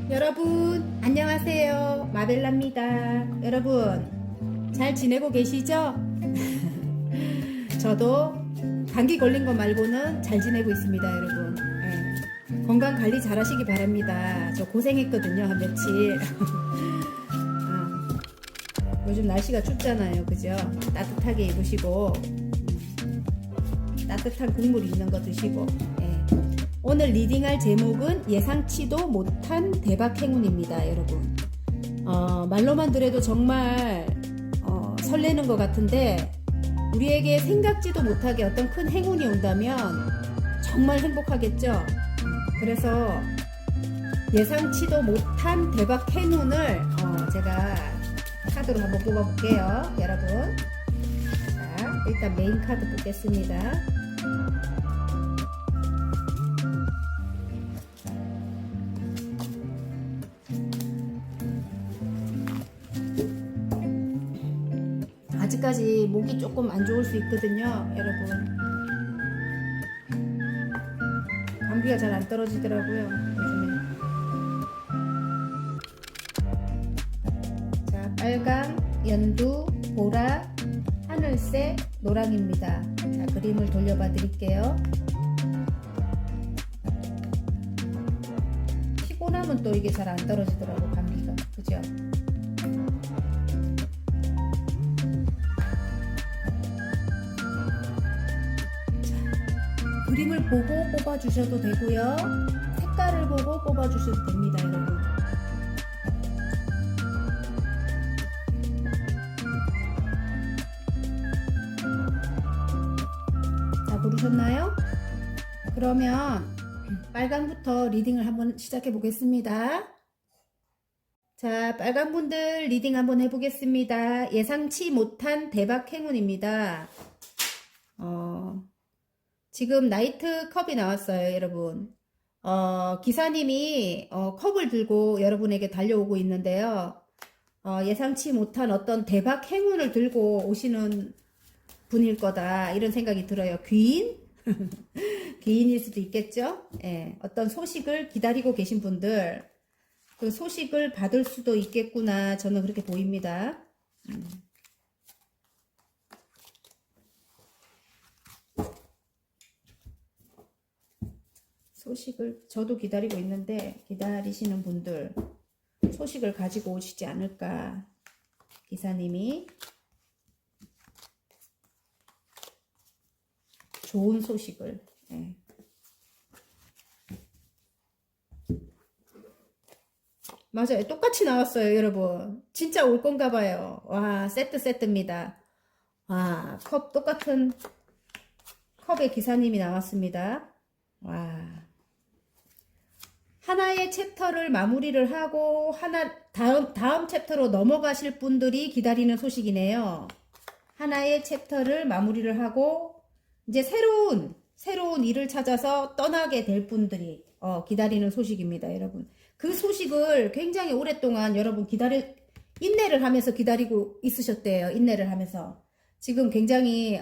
여러분 안녕하세요, 마벨라입니다. 여러분 잘 지내고 계시죠? 저도 감기 걸린 거 말고는 잘 지내고 있습니다. 여러분 건강 관리 잘 하시기 바랍니다. 저 고생했거든요, 한 며칠. 요즘 날씨가 춥잖아요, 그죠? 따뜻하게 입으시고 따뜻한 국물 있는 거 드시고. 오늘 리딩할 제목은 예상치도 못한 대박 행운입니다, 여러분. 말로만 들어도 정말 설레는 것 같은데, 우리에게 생각지도 못하게 어떤 큰 행운이 온다면 정말 행복하겠죠. 그래서 예상치도 못한 대박 행운을 제가 카드로 한번 뽑아볼게요, 여러분. 자, 일단 메인 카드 뽑겠습니다. 아직까지 목이 조금 안 좋을 수 있거든요, 여러분. 감기가 잘 안 떨어지더라고요, 요즘에. 자, 빨강, 연두, 보라, 하늘색, 노랑입니다. 자, 그림을 돌려봐 드릴게요. 피곤하면 또 이게 잘 안 떨어지더라고, 감기가. 그죠? 그림을 보고 뽑아주셔도 되고요. 색깔을 보고 뽑아주셔도 됩니다, 여러분. 자, 고르셨나요? 그러면 빨강부터 리딩을 한번 시작해 보겠습니다. 자, 빨간 분들 리딩 한번 해보겠습니다. 예상치 못한 대박 행운입니다. 지금 나이트 컵이 나왔어요, 여러분. 기사님이 컵을 들고 여러분에게 달려오고 있는데요. 예상치 못한 어떤 대박 행운을 들고 오시는 분일 거다, 이런 생각이 들어요. 귀인? 귀인일 수도 있겠죠? 예, 어떤 소식을 기다리고 계신 분들, 그 소식을 받을 수도 있겠구나, 저는 그렇게 보입니다. 소식을 저도 기다리고 있는데, 기다리시는 분들 소식을 가지고 오시지 않을까, 기사님이. 좋은 소식을. 예. 맞아요, 똑같이 나왔어요, 여러분. 진짜 올 건가 봐요. 와, 세트입니다. 와, 컵, 똑같은 컵의 기사님이 나왔습니다. 와, 하나의 챕터를 마무리를 하고 다음 챕터로 넘어가실 분들이 기다리는 소식이네요. 하나의 챕터를 마무리를 하고 이제 새로운 일을 찾아서 떠나게 될 분들이 기다리는 소식입니다, 여러분. 그 소식을 굉장히 오랫동안 여러분 인내를 하면서 기다리고 있으셨대요. 인내를 하면서. 지금 굉장히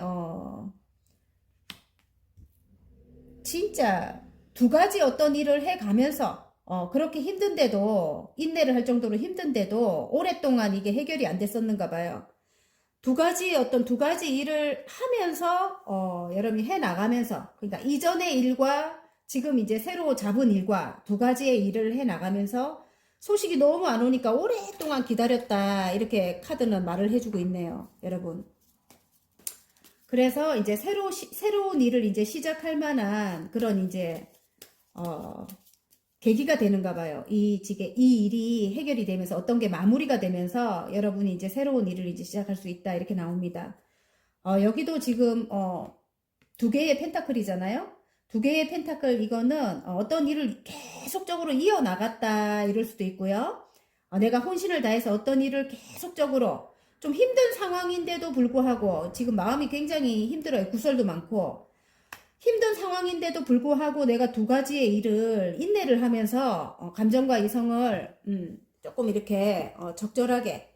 진짜 두 가지 어떤 일을 해가면서 그렇게 힘든데도, 인내를 할 정도로 힘든데도 오랫동안 이게 해결이 안 됐었는가 봐요. 두 가지 일을 하면서 여러분이 해 나가면서, 그러니까 이전의 일과 지금 이제 새로 잡은 일과 두 가지의 일을 해 나가면서 소식이 너무 안 오니까 오랫동안 기다렸다, 이렇게 카드는 말을 해주고 있네요, 여러분. 그래서 이제 새로운 일을 이제 시작할 만한 그런 이제 계기가 되는가 봐요. 이 일이 해결이 되면서 어떤 게 마무리가 되면서 여러분이 이제 새로운 일을 이제 시작할 수 있다, 이렇게 나옵니다. 여기도 지금 두 개의 펜타클이잖아요. 두 개의 펜타클, 이거는 어떤 일을 계속적으로 이어나갔다, 이럴 수도 있고요. 내가 혼신을 다해서 어떤 일을 계속적으로, 좀 힘든 상황인데도 불구하고 지금 마음이 굉장히 힘들어요. 구설도 많고 힘든 상황인데도 불구하고 내가 두 가지의 일을 인내를 하면서 감정과 이성을 조금 이렇게 적절하게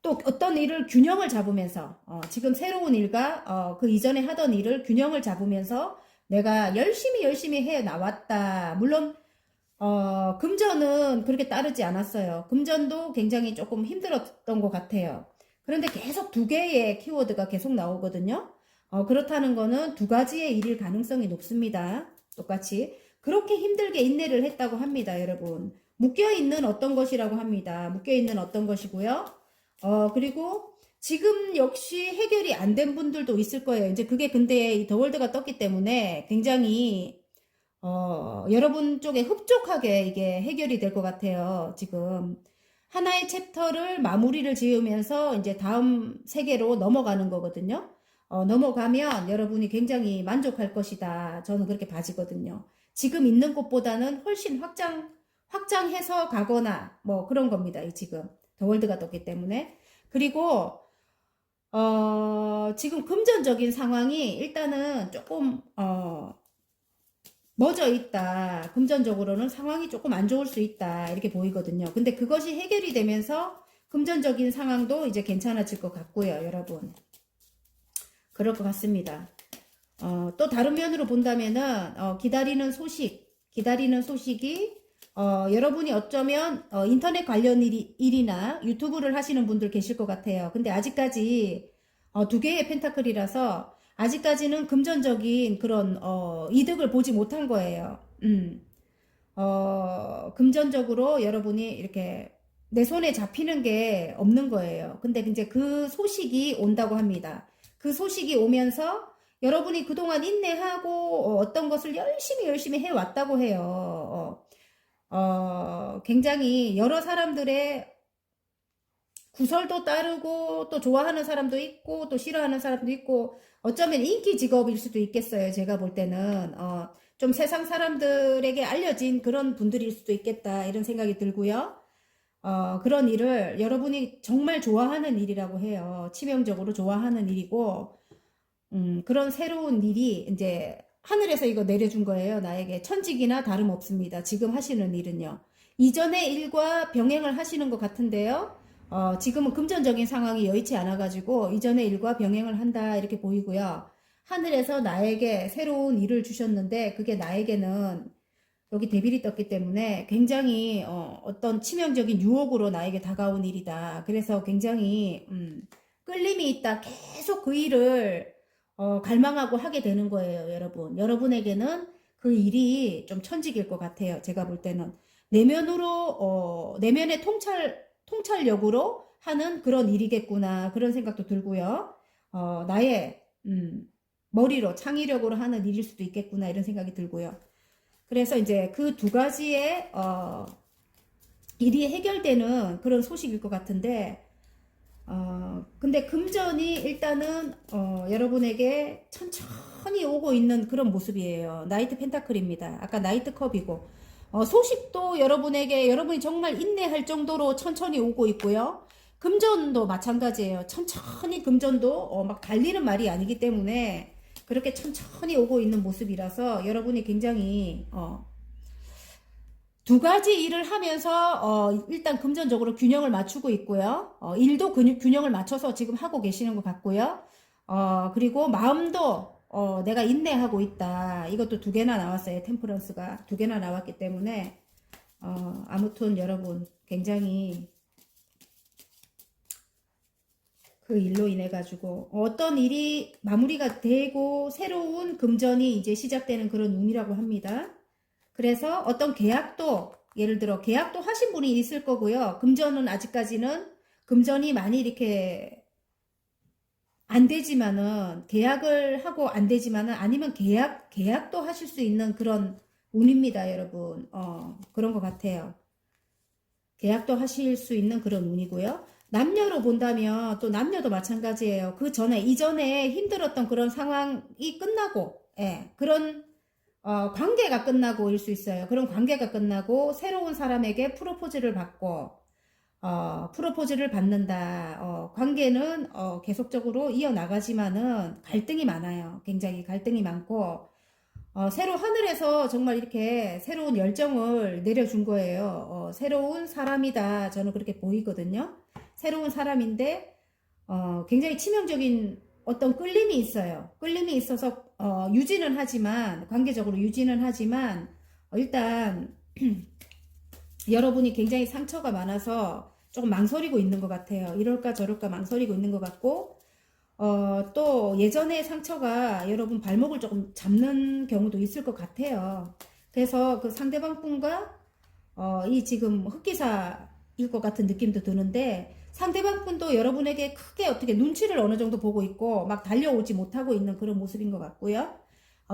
또 어떤 일을 균형을 잡으면서 지금 새로운 일과 그 이전에 하던 일을 균형을 잡으면서 내가 열심히 해 나왔다. 물론 금전은 그렇게 따르지 않았어요. 금전도 굉장히 조금 힘들었던 것 같아요. 그런데 계속 두 개의 키워드가 계속 나오거든요. 그렇다는 거는 두 가지의 일일 가능성이 높습니다. 똑같이. 그렇게 힘들게 인내를 했다고 합니다, 여러분. 묶여있는 어떤 것이라고 합니다. 묶여있는 어떤 것이고요. 그리고 지금 역시 해결이 안 된 분들도 있을 거예요. 이제 그게 근데 이 더월드가 떴기 때문에 굉장히 여러분 쪽에 흡족하게 이게 해결이 될 것 같아요. 지금 하나의 챕터를 마무리를 지으면서 이제 다음 세계로 넘어가는 거거든요. 넘어가면 여러분이 굉장히 만족할 것이다. 저는 그렇게 봐지거든요. 지금 있는 곳보다는 훨씬 확장해서 가거나 뭐 그런 겁니다. 이 지금 더월드가 떴기 때문에. 그리고 지금 금전적인 상황이 일단은 조금 멎어 있다. 금전적으로는 상황이 조금 안 좋을 수 있다. 이렇게 보이거든요. 근데 그것이 해결이 되면서 금전적인 상황도 이제 괜찮아질 것 같고요, 여러분. 그럴 것 같습니다. 또 다른 면으로 본다면은, 기다리는 소식이, 여러분이 어쩌면, 인터넷 관련 일이나 유튜브를 하시는 분들 계실 것 같아요. 근데 아직까지, 두 개의 펜타클이라서, 아직까지는 금전적인 그런 이득을 보지 못한 거예요. 금전적으로 여러분이 이렇게 내 손에 잡히는 게 없는 거예요. 근데 이제 그 소식이 온다고 합니다. 그 소식이 오면서 여러분이 그동안 인내하고 어떤 것을 열심히 해왔다고 해요. 굉장히 여러 사람들의 구설도 따르고 또 좋아하는 사람도 있고 또 싫어하는 사람도 있고 어쩌면 인기 직업일 수도 있겠어요. 제가 볼 때는 좀 세상 사람들에게 알려진 그런 분들일 수도 있겠다 이런 생각이 들고요. 그런 일을 여러분이 정말 좋아하는 일이라고 해요. 치명적으로 좋아하는 일이고 그런 새로운 일이 이제 하늘에서 이거 내려준 거예요. 나에게 천직이나 다름없습니다. 지금 하시는 일은요. 이전의 일과 병행을 하시는 것 같은데요. 지금은 금전적인 상황이 여의치 않아가지고 이전의 일과 병행을 한다 이렇게 보이고요. 하늘에서 나에게 새로운 일을 주셨는데 그게 나에게는 여기 데빌이 떴기 때문에 굉장히 어떤 치명적인 유혹으로 나에게 다가온 일이다. 그래서 굉장히 끌림이 있다. 계속 그 일을 갈망하고 하게 되는 거예요, 여러분. 여러분에게는 그 일이 좀 천직일 것 같아요. 제가 볼 때는 내면의 통찰력으로 하는 그런 일이겠구나 그런 생각도 들고요. 나의 머리로 창의력으로 하는 일일 수도 있겠구나 이런 생각이 들고요. 그래서 이제 그 두 가지의 일이 해결되는 그런 소식일 것 같은데 근데 금전이 일단은 여러분에게 천천히 오고 있는 그런 모습이에요. 나이트 펜타클입니다. 아까 나이트 컵이고 소식도 여러분이 정말 인내할 정도로 천천히 오고 있고요. 금전도 마찬가지예요. 천천히 금전도 막 달리는 말이 아니기 때문에 그렇게 천천히 오고 있는 모습이라서 여러분이 굉장히 두 가지 일을 하면서 일단 금전적으로 균형을 맞추고 있고요. 일도 균형을 맞춰서 지금 하고 계시는 것 같고요. 그리고 마음도 내가 인내하고 있다. 이것도 두 개나 나왔어요. 템퍼런스가 두 개나 나왔기 때문에 아무튼 여러분 굉장히 그 일로 인해 가지고 어떤 일이 마무리가 되고 새로운 금전이 이제 시작되는 그런 운이라고 합니다. 그래서 어떤 계약도 예를 들어 계약도 하신 분이 있을 거고요. 금전은 아직까지는 금전이 많이 이렇게 안 되지만은 계약을 하고 안 되지만은 아니면 계약도 하실 수 있는 그런 운입니다, 여러분. 그런 것 같아요. 계약도 하실 수 있는 그런 운이고요. 남녀로 본다면 또 남녀도 마찬가지예요. 이전에 힘들었던 그런 상황이 끝나고, 예, 그런 관계가 끝나고일 수 있어요. 그런 관계가 끝나고 새로운 사람에게 프로포즈를 받고 프로포즈를 받는다. 관계는 계속적으로 이어나가지만은 갈등이 많아요. 굉장히 갈등이 많고 새로 하늘에서 정말 이렇게 새로운 열정을 내려준 거예요. 새로운 사람이다. 저는 그렇게 보이거든요. 새로운 사람인데 굉장히 치명적인 어떤 끌림이 있어요. 끌림이 있어서 유지는 하지만 관계적으로 유지는 하지만 일단 여러분이 굉장히 상처가 많아서 조금 망설이고 있는 것 같아요. 이럴까 저럴까 망설이고 있는 것 같고, 또 예전에 상처가 여러분 발목을 조금 잡는 경우도 있을 것 같아요. 그래서 그 상대방 분과 이 지금 흑기사일 것 같은 느낌도 드는데, 상대방 분도 여러분에게 크게 어떻게 눈치를 어느 정도 보고 있고 막 달려오지 못하고 있는 그런 모습인 것 같고요.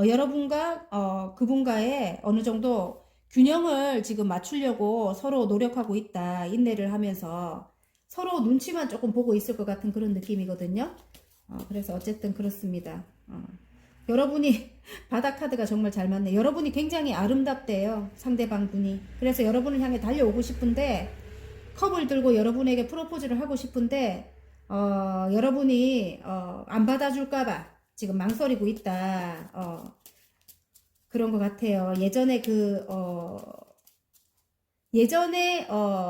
여러분과 그분과의 어느 정도 균형을 지금 맞추려고 서로 노력하고 있다. 인내를 하면서 서로 눈치만 조금 보고 있을 것 같은 그런 느낌이거든요. 그래서 어쨌든 그렇습니다. 여러분이 바닥 카드가 정말 잘 맞네. 여러분이 굉장히 아름답대요. 상대방 분이. 그래서 여러분을 향해 달려오고 싶은데 컵을 들고 여러분에게 프로포즈를 하고 싶은데 여러분이 안 받아줄까봐 지금 망설이고 있다. 그런 것 같아요. 예전에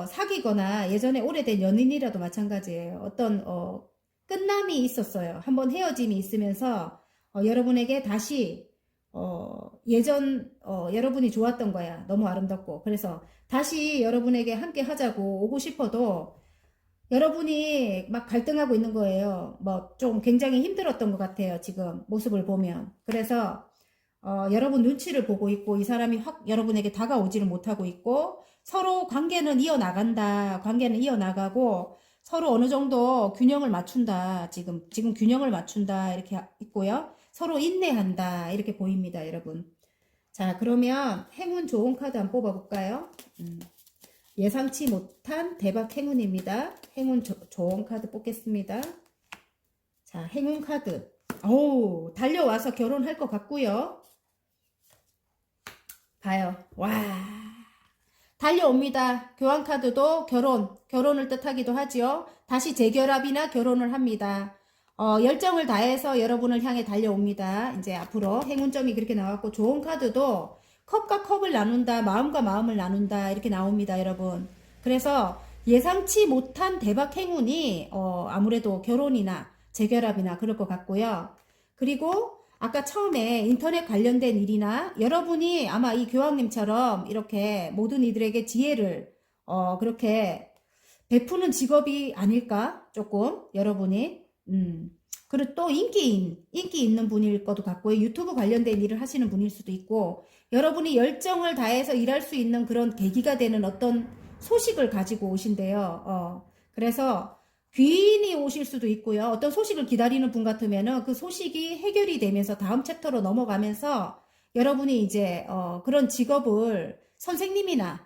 사귀거나 예전에 오래된 연인이라도 마찬가지예요. 어떤 끝남이 있었어요. 한번 헤어짐이 있으면서 여러분에게 다시 여러분이 좋았던 거야. 너무 아름답고. 그래서 다시 여러분에게 함께 하자고 오고 싶어도 여러분이 막 갈등하고 있는 거예요. 뭐 좀 굉장히 힘들었던 것 같아요. 지금 모습을 보면. 그래서 여러분 눈치를 보고 있고 이 사람이 확 여러분에게 다가오지를 못하고 있고 서로 관계는 이어나간다. 관계는 이어나가고 서로 어느 정도 균형을 맞춘다. 지금 균형을 맞춘다. 이렇게 있고요. 서로 인내한다. 이렇게 보입니다, 여러분. 자, 그러면 행운 좋은 카드 한번 뽑아볼까요? 예상치 못한 대박 행운입니다. 행운 좋은 카드 뽑겠습니다. 자, 행운 카드. 오, 달려와서 결혼할 것 같고요. 봐요. 와. 달려옵니다. 교환 카드도 결혼을 뜻하기도 하지요. 다시 재결합이나 결혼을 합니다. 열정을 다해서 여러분을 향해 달려옵니다. 이제 앞으로 행운점이 그렇게 나왔고 좋은 카드도 컵과 컵을 나눈다, 마음과 마음을 나눈다 이렇게 나옵니다, 여러분. 그래서 예상치 못한 대박 행운이 아무래도 결혼이나 재결합이나 그럴 것 같고요. 그리고 아까 처음에 인터넷 관련된 일이나 여러분이 아마 이 교황님처럼 이렇게 모든 이들에게 지혜를 그렇게 베푸는 직업이 아닐까? 조금 여러분이 그리고 또 인기 있는 분일 것도 같고요. 유튜브 관련된 일을 하시는 분일 수도 있고 여러분이 열정을 다해서 일할 수 있는 그런 계기가 되는 어떤 소식을 가지고 오신대요. 그래서 귀인이 오실 수도 있고요. 어떤 소식을 기다리는 분 같으면은 그 소식이 해결이 되면서 다음 챕터로 넘어가면서 여러분이 이제 그런 직업을 선생님이나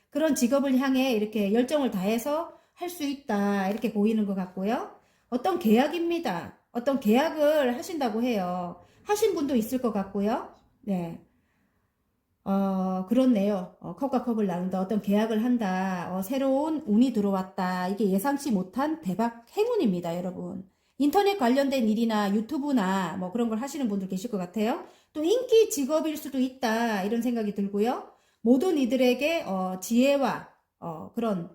그런 직업을 향해 이렇게 열정을 다해서 할 수 있다 이렇게 보이는 것 같고요. 어떤 계약입니다. 어떤 계약을 하신다고 해요. 하신 분도 있을 것 같고요. 네. 그렇네요. 컵과 컵을 나눈다. 어떤 계약을 한다. 새로운 운이 들어왔다. 이게 예상치 못한 대박 행운입니다, 여러분. 인터넷 관련된 일이나 유튜브나 뭐 그런 걸 하시는 분들 계실 것 같아요. 또 인기 직업일 수도 있다. 이런 생각이 들고요. 모든 이들에게 지혜와 그런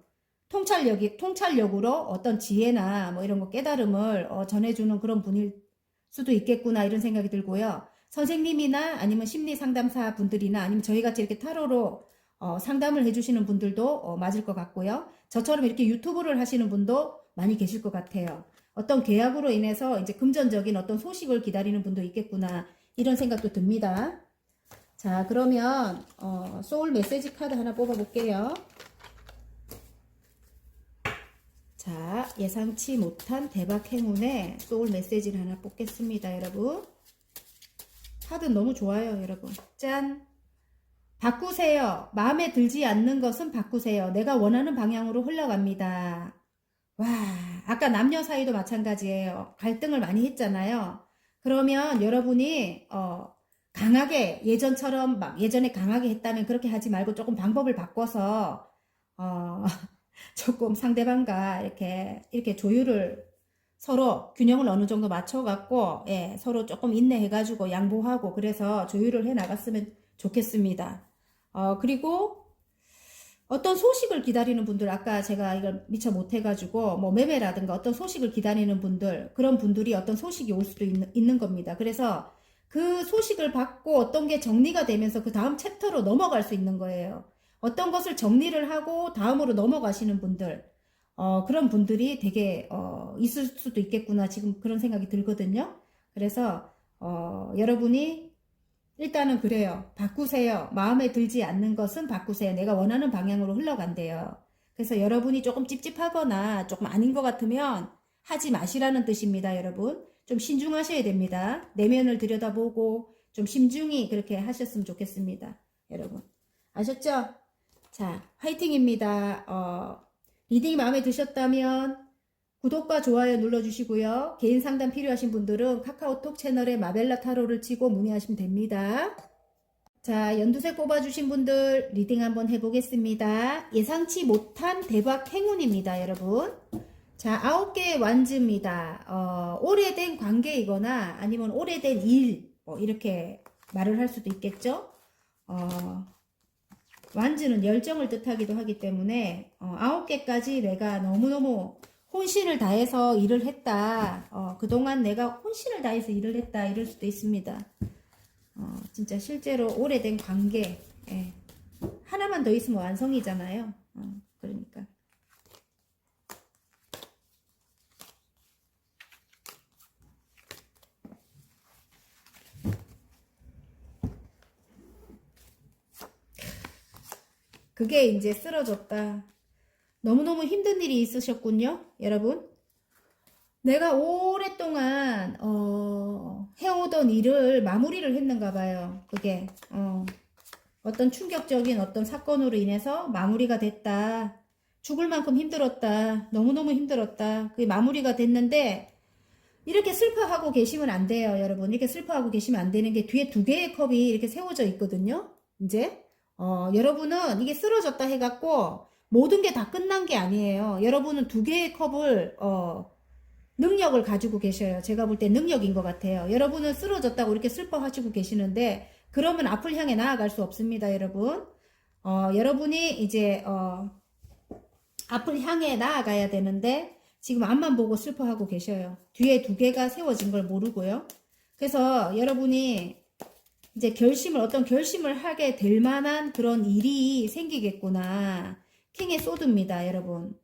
통찰력으로 어떤 지혜나 뭐 이런 거 깨달음을 전해주는 그런 분일 수도 있겠구나 이런 생각이 들고요. 선생님이나 아니면 심리 상담사 분들이나 아니면 저희같이 이렇게 타로로 상담을 해주시는 분들도 맞을 것 같고요. 저처럼 이렇게 유튜브를 하시는 분도 많이 계실 것 같아요. 어떤 계약으로 인해서 이제 금전적인 어떤 소식을 기다리는 분도 있겠구나 이런 생각도 듭니다. 자, 그러면 소울 메시지 카드 하나 뽑아볼게요. 자, 예상치 못한 대박 행운의 소울 메시지를 하나 뽑겠습니다, 여러분. 카드 너무 좋아요, 여러분. 짠! 바꾸세요. 마음에 들지 않는 것은 바꾸세요. 내가 원하는 방향으로 흘러갑니다. 와, 아까 남녀 사이도 마찬가지예요. 갈등을 많이 했잖아요. 그러면 여러분이 강하게 예전처럼 막 예전에 강하게 했다면 그렇게 하지 말고 조금 방법을 바꿔서 조금 상대방과 이렇게 조율을 서로 균형을 어느 정도 맞춰갖고 서로 조금 인내해가지고 양보하고 그래서 조율을 해 나갔으면 좋겠습니다. 그리고 어떤 소식을 기다리는 분들 아까 제가 이걸 미처 못해가지고 뭐 매매라든가 어떤 소식을 기다리는 분들 그런 분들이 어떤 소식이 올 수도 있는 겁니다. 그래서 그 소식을 받고 어떤 게 정리가 되면서 그 다음 챕터로 넘어갈 수 있는 거예요. 어떤 것을 정리를 하고 다음으로 넘어가시는 분들, 그런 분들이 되게, 있을 수도 있겠구나. 지금 그런 생각이 들거든요. 그래서, 여러분이 일단은 그래요. 바꾸세요. 마음에 들지 않는 것은 바꾸세요. 내가 원하는 방향으로 흘러간대요. 그래서 여러분이 조금 찝찝하거나 조금 아닌 것 같으면 하지 마시라는 뜻입니다, 여러분. 좀 신중하셔야 됩니다. 내면을 들여다보고 좀 신중히 그렇게 하셨으면 좋겠습니다, 여러분. 아셨죠? 자, 화이팅입니다. 리딩이 마음에 드셨다면 구독과 좋아요 눌러주시고요. 개인 상담 필요하신 분들은 카카오톡 채널에 마벨라 타로를 치고 문의하시면 됩니다. 자, 연두색 뽑아주신 분들 리딩 한번 해보겠습니다. 예상치 못한 대박 행운입니다, 여러분. 자, 9개의 완즈입니다. 오래된 관계이거나 아니면 오래된 일, 이렇게 말을 할 수도 있겠죠. 완즈는 열정을 뜻하기도 하기 때문에 9개까지 내가 너무너무 혼신을 다해서 일을 했다. 그동안 내가 혼신을 다해서 일을 했다. 이럴 수도 있습니다. 진짜 실제로 오래된 관계. 예. 하나만 더 있으면 완성이잖아요. 그러니까. 그게 이제 쓰러졌다. 너무너무 힘든 일이 있으셨군요, 여러분. 내가 오랫동안 해오던 일을 마무리를 했는가 봐요. 그게 어떤 충격적인 어떤 사건으로 인해서 마무리가 됐다. 죽을 만큼 힘들었다. 너무너무 힘들었다. 그게 마무리가 됐는데 이렇게 슬퍼하고 계시면 안 돼요, 여러분. 이렇게 슬퍼하고 계시면 안 되는 게 뒤에 2개의 컵이 이렇게 세워져 있거든요. 이제 여러분은 이게 쓰러졌다 해갖고 모든 게 다 끝난 게 아니에요. 여러분은 2개의 컵을 능력을 가지고 계셔요. 제가 볼 때 능력인 것 같아요. 여러분은 쓰러졌다고 이렇게 슬퍼하시고 계시는데 그러면 앞을 향해 나아갈 수 없습니다, 여러분. 여러분이 이제 앞을 향해 나아가야 되는데 지금 앞만 보고 슬퍼하고 계셔요. 뒤에 2개가 세워진 걸 모르고요. 그래서 여러분이 이제 어떤 결심을 하게 될 만한 그런 일이 생기겠구나. 킹의 소드입니다, 여러분.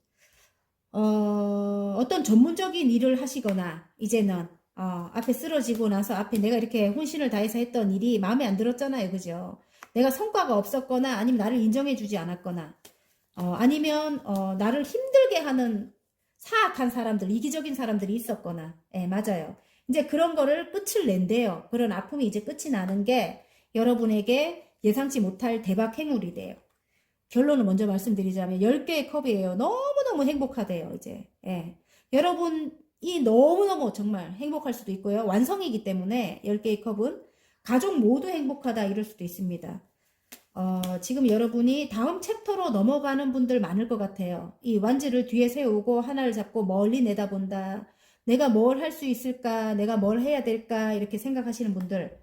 어떤 전문적인 일을 하시거나, 이제는, 앞에 쓰러지고 나서 앞에 내가 이렇게 혼신을 다해서 했던 일이 마음에 안 들었잖아요. 그죠? 내가 성과가 없었거나, 아니면 나를 인정해주지 않았거나, 아니면, 나를 힘들게 하는 사악한 사람들, 이기적인 사람들이 있었거나, 예, 맞아요. 이제 그런 거를 끝을 낸대요. 그런 아픔이 이제 끝이 나는 게 여러분에게 예상치 못할 대박 행운이 돼요. 결론을 먼저 말씀드리자면 10개의 컵이에요. 너무너무 행복하대요, 이제. 예. 여러분이 너무너무 정말 행복할 수도 있고요. 완성이기 때문에 10개의 컵은 가족 모두 행복하다 이럴 수도 있습니다. 지금 여러분이 다음 챕터로 넘어가는 분들 많을 것 같아요. 이 완지를 뒤에 세우고 하나를 잡고 멀리 내다본다. 내가 뭘 할 수 있을까? 내가 뭘 해야 될까? 이렇게 생각하시는 분들.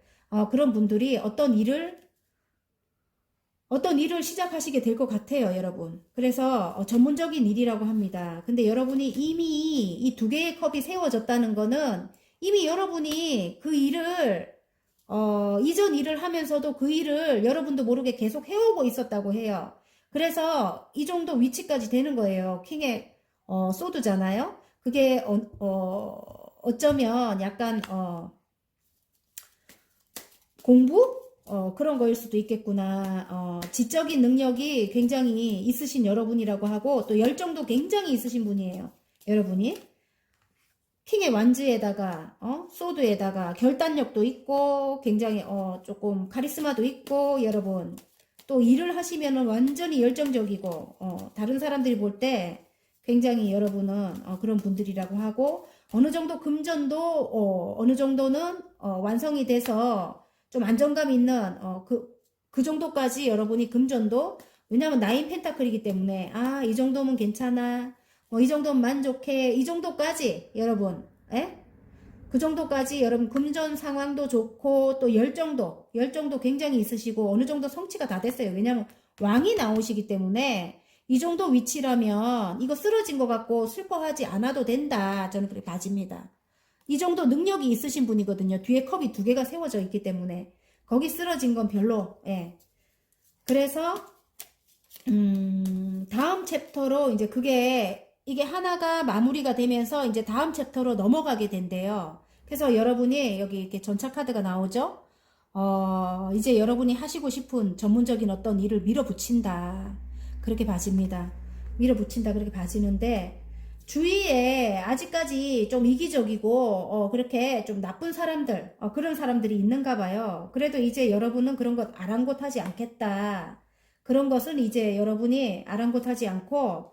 그런 분들이 어떤 일을 시작하시게 될 것 같아요, 여러분. 그래서 전문적인 일이라고 합니다. 근데 여러분이 이미 이 2개의 컵이 세워졌다는 거는 이미 여러분이 그 일을 이전 일을 하면서도 그 일을 여러분도 모르게 계속 해오고 있었다고 해요. 그래서 이 정도 위치까지 되는 거예요. 킹의 소드잖아요. 그게 어쩌면 약간 공부? 그런 거일 수도 있겠구나. 지적인 능력이 굉장히 있으신 여러분이라고 하고 또 열정도 굉장히 있으신 분이에요. 여러분이 킹의 완즈에다가 소드에다가 결단력도 있고 굉장히 조금 카리스마도 있고 여러분 또 일을 하시면은 완전히 열정적이고 다른 사람들이 볼 때 굉장히 여러분은 그런 분들이라고 하고 어느 정도 금전도 어느 정도는 완성이 돼서 좀 안정감 있는 그 정도까지 여러분이 금전도 왜냐하면 나인 펜타클이기 때문에 이 정도면 괜찮아 이 정도면 만족해 이 정도까지 여러분 그 정도까지 여러분 금전 상황도 좋고 또 열정도 굉장히 있으시고 어느 정도 성취가 다 됐어요. 왜냐하면 왕이 나오시기 때문에 이 정도 위치라면 이거 쓰러진 것 같고 슬퍼하지 않아도 된다. 저는 그렇게 봐집니다. 이 정도 능력이 있으신 분이거든요. 뒤에 컵이 두 개가 세워져 있기 때문에. 거기 쓰러진 건 별로, 예. 그래서, 다음 챕터로 이제 이게 하나가 마무리가 되면서 이제 다음 챕터로 넘어가게 된대요. 그래서 여러분이 여기 이렇게 전차 카드가 나오죠? 이제 여러분이 하시고 싶은 전문적인 어떤 일을 밀어붙인다. 그렇게 봐집니다. 밀어붙인다. 그렇게 봐지는데, 주위에 아직까지 좀 이기적이고, 그렇게 좀 나쁜 사람들, 그런 사람들이 있는가 봐요. 그래도 이제 여러분은 그런 것 아랑곳하지 않겠다. 그런 것은 이제 여러분이 아랑곳하지 않고,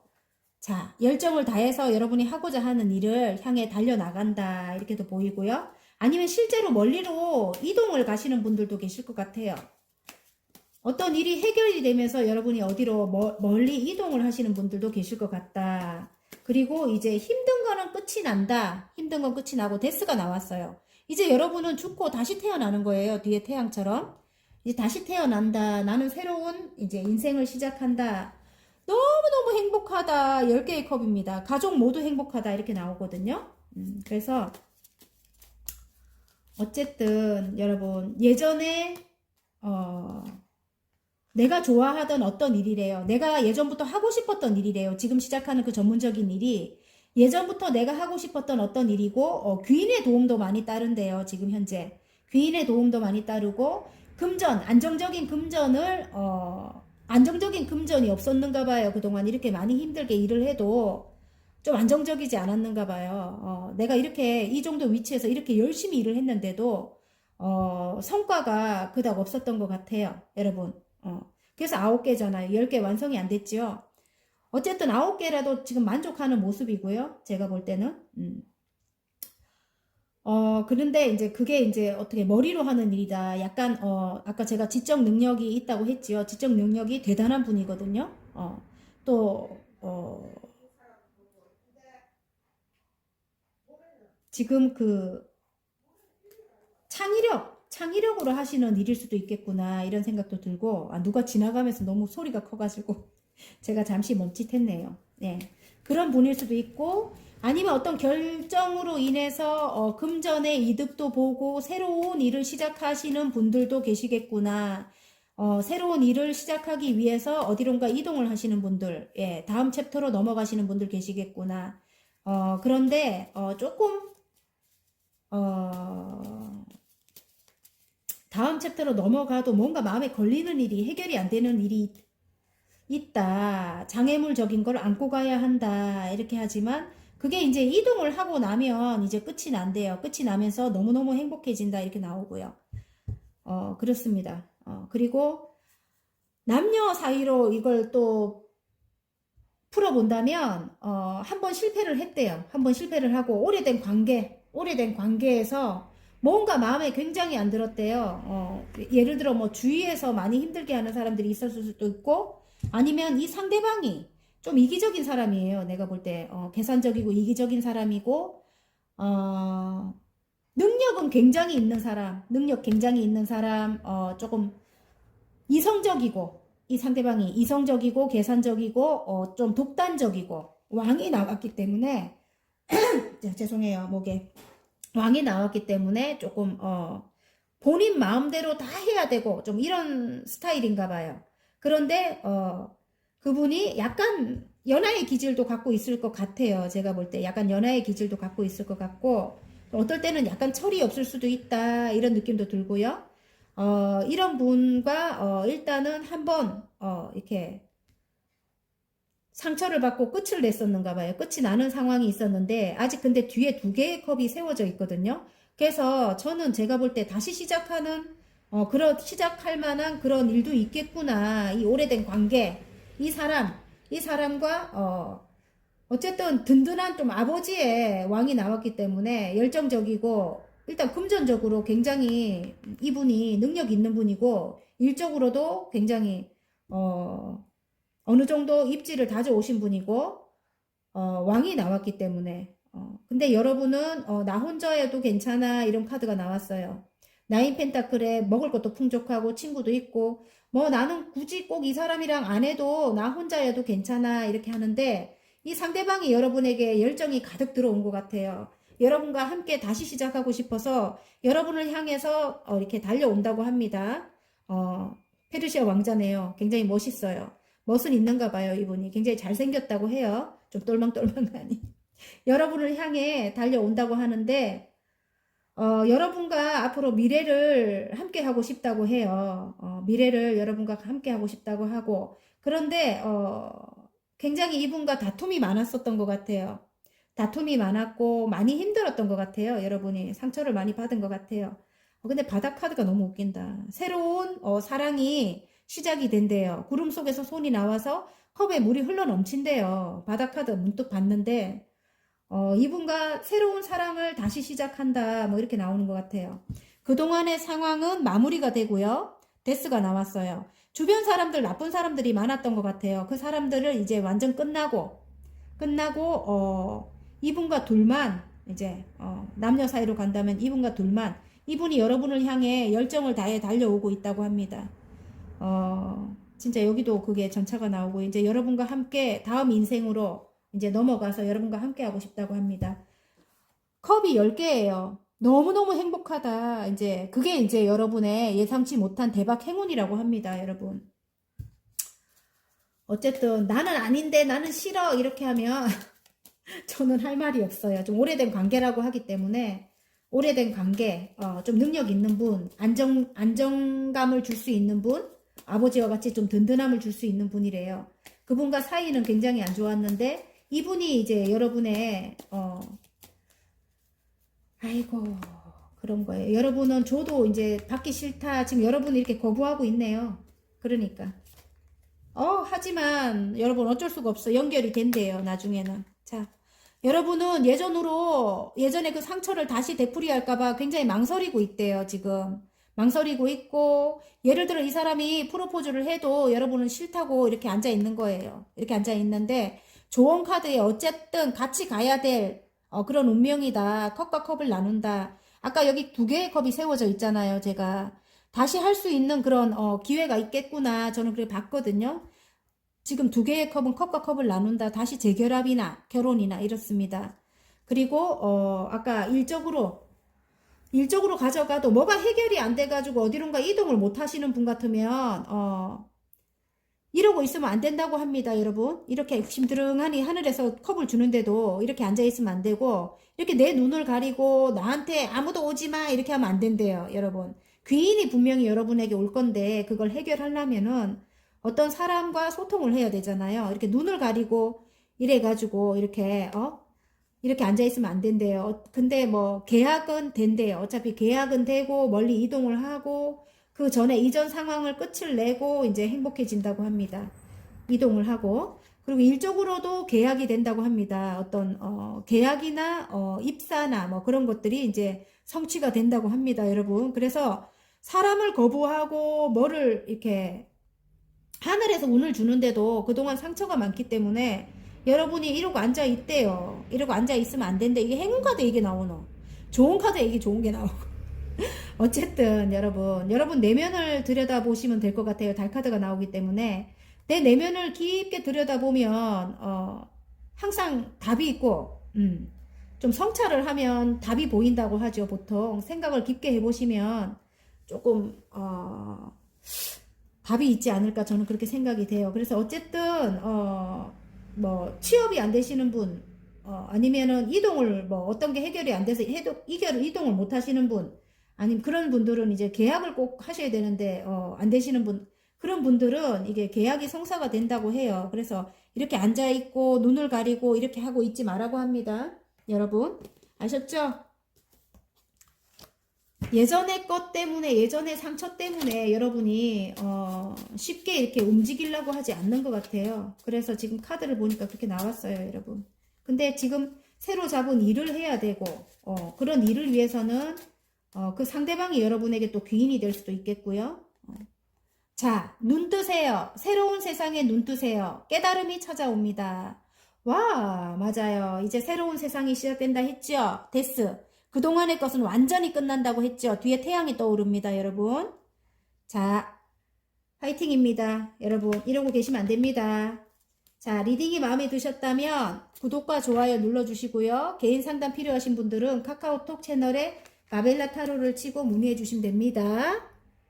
자, 열정을 다해서 여러분이 하고자 하는 일을 향해 달려나간다. 이렇게도 보이고요. 아니면 실제로 멀리로 이동을 가시는 분들도 계실 것 같아요. 어떤 일이 해결이 되면서 여러분이 어디로 멀리 이동을 하시는 분들도 계실 것 같다. 그리고 이제 힘든 거는 끝이 난다. 힘든 건 끝이 나고 데스가 나왔어요. 이제 여러분은 죽고 다시 태어나는 거예요. 뒤에 태양처럼. 이제 다시 태어난다. 나는 새로운 이제 인생을 시작한다. 너무너무 행복하다. 10개의 컵입니다. 가족 모두 행복하다. 이렇게 나오거든요. 그래서 어쨌든 여러분 예전에 내가 좋아하던 어떤 일이래요. 내가 예전부터 하고 싶었던 일이래요. 지금 시작하는 그 전문적인 일이 예전부터 내가 하고 싶었던 어떤 일이고 귀인의 도움도 많이 따른대요. 지금 현재 귀인의 도움도 많이 따르고 금전, 안정적인 금전이 없었는가 봐요. 그동안 이렇게 많이 힘들게 일을 해도 좀 안정적이지 않았는가 봐요. 내가 이렇게 이 정도 위치에서 이렇게 열심히 일을 했는데도 성과가 그닥 없었던 것 같아요. 여러분. 그래서 9개잖아요. 10개 완성이 안 됐죠. 어쨌든 9개라도 지금 만족하는 모습이고요. 제가 볼 때는. 그런데 이제 그게 이제 어떻게 머리로 하는 일이다. 약간, 아까 제가 지적 능력이 있다고 했지요. 지적 능력이 대단한 분이거든요. 또, 지금 그 창의력으로 하시는 일일 수도 있겠구나. 이런 생각도 들고, 누가 지나가면서 너무 소리가 커가지고 제가 잠시 멈칫했네요. 네. 그런 분일 수도 있고, 아니면 어떤 결정으로 인해서 금전의 이득도 보고 새로운 일을 시작하시는 분들도 계시겠구나. 새로운 일을 시작하기 위해서 어디론가 이동을 하시는 분들, 예, 다음 챕터로 넘어가시는 분들 계시겠구나. 그런데 조금 다음 챕터로 넘어가도 뭔가 마음에 걸리는 일이 해결이 안 되는 일이 있다. 장애물적인 걸 안고 가야 한다. 이렇게 하지만 그게 이제 이동을 하고 나면 이제 끝이 난대요. 끝이 나면서 너무너무 행복해진다. 이렇게 나오고요. 그렇습니다. 그리고 남녀 사이로 이걸 또 풀어본다면, 한 번 실패를 했대요. 한 번 실패를 하고 오래된 관계에서 뭔가 마음에 굉장히 안 들었대요. 예를 들어 뭐 주위에서 많이 힘들게 하는 사람들이 있었을 수도 있고, 아니면 이 상대방이 좀 이기적인 사람이에요. 내가 볼 때, 계산적이고 이기적인 사람이고, 능력은 굉장히 있는 사람, 조금 이성적이고, 이 상대방이 이성적이고, 계산적이고, 좀 독단적이고, 왕이 나왔기 때문에, 죄송해요, 목에. 왕이 나왔기 때문에 조금, 본인 마음대로 다 해야 되고, 좀 이런 스타일인가 봐요. 그런데, 그분이 약간 연하의 기질도 갖고 있을 것 같아요. 제가 볼 때 약간 연하의 기질도 갖고 있을 것 같고, 어떨 때는 약간 철이 없을 수도 있다, 이런 느낌도 들고요. 이런 분과, 일단은 한번, 이렇게, 상처를 받고 끝을 냈었는가 봐요. 끝이 나는 상황이 있었는데, 아직 근데 뒤에 2개의 컵이 세워져 있거든요. 그래서 저는 제가 볼 때 다시 시작할 만한 그런 일도 있겠구나. 이 오래된 관계, 이 사람과, 어쨌든 든든한 좀 아버지의 왕이 나왔기 때문에 열정적이고, 일단 금전적으로 굉장히 이분이 능력 있는 분이고 일적으로도 굉장히 어느 정도 입지를 다져오신 분이고 왕이 나왔기 때문에 근데 여러분은 나 혼자여도 괜찮아 이런 카드가 나왔어요. 나인 펜타클에 먹을 것도 풍족하고 친구도 있고 뭐 나는 굳이 꼭 이 사람이랑 안 해도 나 혼자여도 괜찮아 이렇게 하는데 이 상대방이 여러분에게 열정이 가득 들어온 것 같아요. 여러분과 함께 다시 시작하고 싶어서 여러분을 향해서 이렇게 달려온다고 합니다. 페르시아 왕자네요. 굉장히 멋있어요. 멋은 있는가 봐요, 이분이. 굉장히 잘생겼다고 해요. 좀 똘망똘망하니. 여러분을 향해 달려온다고 하는데, 여러분과 앞으로 미래를 함께 하고 싶다고 해요. 미래를 여러분과 함께 하고 싶다고 하고, 그런데, 굉장히 이분과 다툼이 많았었던 것 같아요. 다툼이 많았고, 많이 힘들었던 것 같아요. 여러분이 상처를 많이 받은 것 같아요. 근데 바다 카드가 너무 웃긴다. 새로운, 사랑이 시작이 된대요. 구름 속에서 손이 나와서 컵에 물이 흘러 넘친대요. 바다 카드 문득 봤는데, 이분과 새로운 사랑을 다시 시작한다. 뭐 이렇게 나오는 것 같아요. 그동안의 상황은 마무리가 되고요. 데스가 나왔어요. 주변 사람들, 나쁜 사람들이 많았던 것 같아요. 그 사람들을 이제 완전 끝나고, 이분과 둘만, 이제, 남녀 사이로 간다면 이분과 둘만, 이분이 여러분을 향해 열정을 다해 달려오고 있다고 합니다. 진짜 여기도 그게 전차가 나오고, 이제 여러분과 함께 다음 인생으로 이제 넘어가서 여러분과 함께 하고 싶다고 합니다. 컵이 10개예요. 너무너무 행복하다. 이제 그게 이제 여러분의 예상치 못한 대박 행운이라고 합니다, 여러분. 어쨌든 나는 아닌데 나는 싫어 이렇게 하면 저는 할 말이 없어요. 좀 오래된 관계라고 하기 때문에 오래된 관계, 좀 능력 있는 분, 안정감을 줄 수 있는 분, 아버지와 같이 좀 든든함을 줄 수 있는 분이래요. 그분과 사이는 굉장히 안 좋았는데 이분이 이제 여러분의 아이고 그런 거예요. 여러분은 저도 이제 받기 싫다. 지금 여러분이 이렇게 거부하고 있네요. 그러니까 하지만 여러분 어쩔 수가 없어. 연결이 된대요. 나중에는. 자, 여러분은 예전에 그 상처를 다시 되풀이할까봐 굉장히 망설이고 있대요. 지금 망설이고 있고, 예를 들어 이 사람이 프로포즈를 해도 여러분은 싫다고 이렇게 앉아 있는 거예요. 이렇게 앉아 있는데 조언 카드에 어쨌든 같이 가야 될 그런 운명이다. 컵과 컵을 나눈다. 아까 여기 2개의 컵이 세워져 있잖아요. 제가 다시 할 수 있는 그런 기회가 있겠구나. 저는 그렇게 봤거든요. 지금 2개의 컵은 컵과 컵을 나눈다. 다시 재결합이나 결혼이나 이렇습니다. 그리고 아까 일적으로 가져가도 뭐가 해결이 안 돼가지고 어디론가 이동을 못 하시는 분 같으면 이러고 있으면 안 된다고 합니다, 여러분. 이렇게 욕심드렁하니 하늘에서 컵을 주는데도 이렇게 앉아있으면 안 되고, 이렇게 내 눈을 가리고 나한테 아무도 오지 마 이렇게 하면 안 된대요, 여러분. 귀인이 분명히 여러분에게 올 건데 그걸 해결하려면은 어떤 사람과 소통을 해야 되잖아요. 이렇게 눈을 가리고 이래가지고 이렇게 앉아있으면 안 된대요. 근데 뭐 계약은 된대요. 어차피 계약은 되고 멀리 이동을 하고 그 전에 이전 상황을 끝을 내고 이제 행복해진다고 합니다. 이동을 하고. 그리고 일적으로도 계약이 된다고 합니다. 어떤 계약이나 입사나 뭐 그런 것들이 이제 성취가 된다고 합니다, 여러분. 그래서 사람을 거부하고 뭐를 이렇게 하늘에서 운을 주는데도 그동안 상처가 많기 때문에 여러분이 이러고 앉아 있대요. 이러고 앉아 있으면 안 된대. 이게 행운 카드 이게 나오노. 좋은 카드에 이게 좋은 게 나오고. 어쨌든 여러분 내면을 들여다보시면 될 것 같아요. 달 카드가 나오기 때문에 내 내면을 깊게 들여다보면 항상 답이 있고 좀 성찰을 하면 답이 보인다고 하죠. 보통 생각을 깊게 해보시면 조금 답이 있지 않을까 저는 그렇게 생각이 돼요. 그래서 어쨌든 뭐 취업이 안 되시는 분 아니면은 이동을 뭐 어떤 게 해결이 안 돼서 이동을 못 하시는 분 아니면 그런 분들은 이제 계약을 꼭 하셔야 되는데 안 되시는 분 그런 분들은 이게 계약이 성사가 된다고 해요. 그래서 이렇게 앉아 있고 눈을 가리고 이렇게 하고 있지 말라고 합니다. 여러분 아셨죠? 예전의 것 때문에 예전의 상처 때문에 여러분이 쉽게 이렇게 움직이려고 하지 않는 것 같아요. 그래서 지금 카드를 보니까 그렇게 나왔어요, 여러분. 근데 지금 새로 잡은 일을 해야 되고 그런 일을 위해서는 그 상대방이 여러분에게 또 귀인이 될 수도 있겠고요. 자, 눈 뜨세요. 새로운 세상에 눈 뜨세요. 깨달음이 찾아옵니다. 와, 맞아요. 이제 새로운 세상이 시작된다 했죠? 데스. 그동안의 것은 완전히 끝난다고 했죠? 뒤에 태양이 떠오릅니다, 여러분. 자, 화이팅입니다. 여러분, 이러고 계시면 안 됩니다. 자, 리딩이 마음에 드셨다면 구독과 좋아요 눌러주시고요. 개인 상담 필요하신 분들은 카카오톡 채널에 마벨라 타로를 치고 문의해 주시면 됩니다.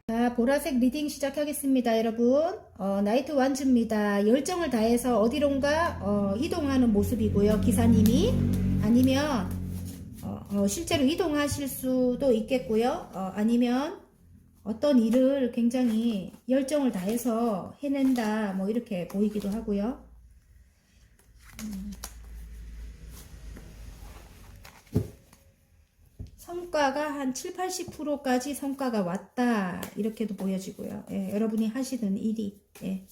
자, 보라색 리딩 시작하겠습니다, 여러분. 나이트 완즈입니다. 열정을 다해서 어디론가 이동하는 모습이고요. 기사님이 아니면 실제로 이동하실 수도 있겠고요. 아니면 어떤 일을 굉장히 열정을 다해서 해낸다, 뭐 이렇게 보이기도 하고요. 성과가 한 7, 80%까지 성과가 왔다, 이렇게도 보여지고요. 예, 여러분이 하시는 일이. 예.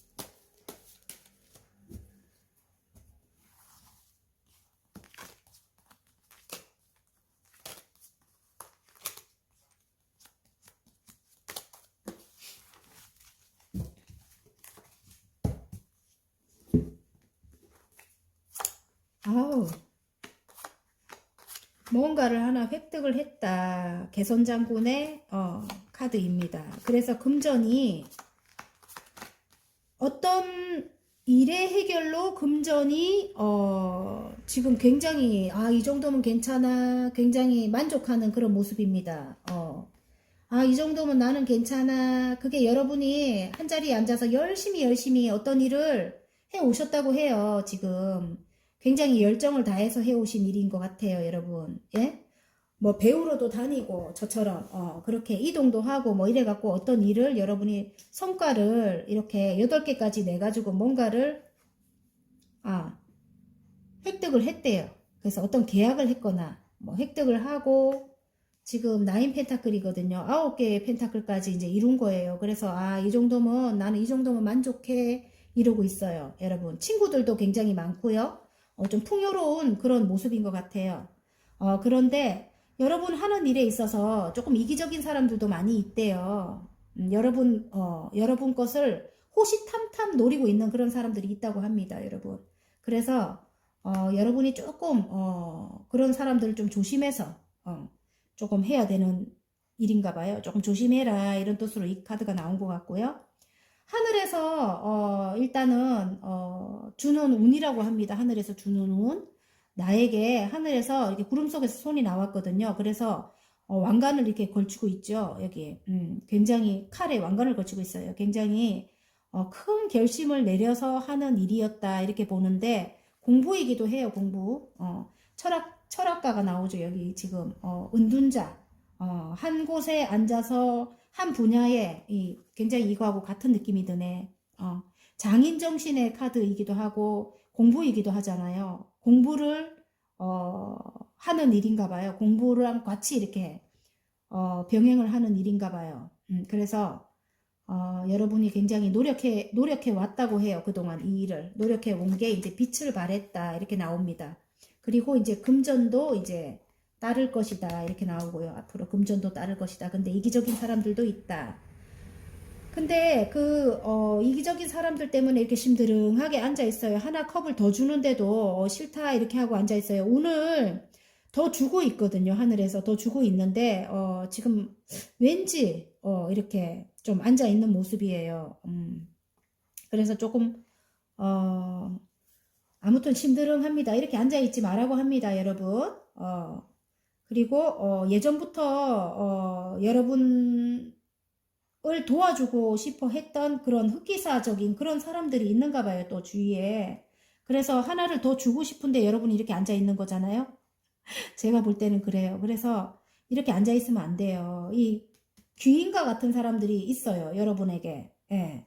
아우, 뭔가를 하나 획득을 했다. 개선장군의 카드입니다. 그래서 금전이 어떤 일의 해결로 금전이 지금 굉장히 이 정도면 괜찮아, 굉장히 만족하는 그런 모습입니다. 이 정도면 나는 괜찮아. 그게 여러분이 한자리에 앉아서 열심히 어떤 일을 해 오셨다고 해요. 지금 굉장히 열정을 다해서 해 오신 일인 것 같아요, 여러분. 예? 뭐 배우러도 다니고 저처럼 그렇게 이동도 하고 뭐 이래 갖고 어떤 일을 여러분이 성과를 이렇게 8개까지 내 가지고 뭔가를 획득을 했대요. 그래서 어떤 계약을 했거나 뭐 획득을 하고 지금 9 펜타클이거든요. 9개의 펜타클까지 이제 이룬 거예요. 그래서 이 정도면 나는 이 정도면 만족해, 이러고 있어요. 여러분 친구들도 굉장히 많고요. 좀 풍요로운 그런 모습인 것 같아요. 그런데 여러분 하는 일에 있어서 조금 이기적인 사람들도 많이 있대요. 여러분 것을 호시탐탐 노리고 있는 그런 사람들이 있다고 합니다, 여러분. 그래서 여러분이 조금 그런 사람들을 좀 조심해서 조금 해야 되는 일인가 봐요. 조금 조심해라, 이런 뜻으로 이 카드가 나온 것 같고요. 하늘에서 일단은 주는 운이라고 합니다. 하늘에서 주는 운. 나에게 하늘에서 이렇게 구름 속에서 손이 나왔거든요. 그래서 왕관을 이렇게 걸치고 있죠. 여기 굉장히 칼에 왕관을 걸치고 있어요. 굉장히 큰 결심을 내려서 하는 일이었다, 이렇게 보는데 공부이기도 해요. 공부. 철학가가 나오죠. 여기 지금 은둔자. 한 곳에 앉아서 한 분야에 굉장히 이거하고 같은 느낌이 드네. 장인 정신의 카드이기도 하고 공부이기도 하잖아요. 공부를 하는 일인가 봐요. 공부랑 같이 이렇게 병행을 하는 일인가 봐요. 그래서 여러분이 굉장히 노력해 왔다고 해요. 그동안 이 일을 노력해 온 게 이제 빛을 발했다, 이렇게 나옵니다. 그리고 이제 금전도 이제 따를 것이다, 이렇게 나오고요. 앞으로 금전도 따를 것이다. 근데 이기적인 사람들도 있다. 근데 이기적인 사람들 때문에 이렇게 심드렁하게 앉아 있어요. 하나 컵을 더 주는데도 싫다, 이렇게 하고 앉아 있어요. 오늘 더 주고 있거든요. 하늘에서 더 주고 있는데 지금 왠지 이렇게 좀 앉아 있는 모습이에요. 그래서 조금 아무튼 심드렁합니다. 이렇게 앉아 있지 말라고 합니다, 여러분. 그리고 예전부터 여러분을 도와주고 싶어 했던 그런 흑기사적인 그런 사람들이 있는가 봐요, 또 주위에. 그래서 하나를 더 주고 싶은데 여러분이 이렇게 앉아 있는 거잖아요. 제가 볼 때는 그래요. 그래서 이렇게 앉아 있으면 안 돼요. 이 귀인과 같은 사람들이 있어요, 여러분에게. 예.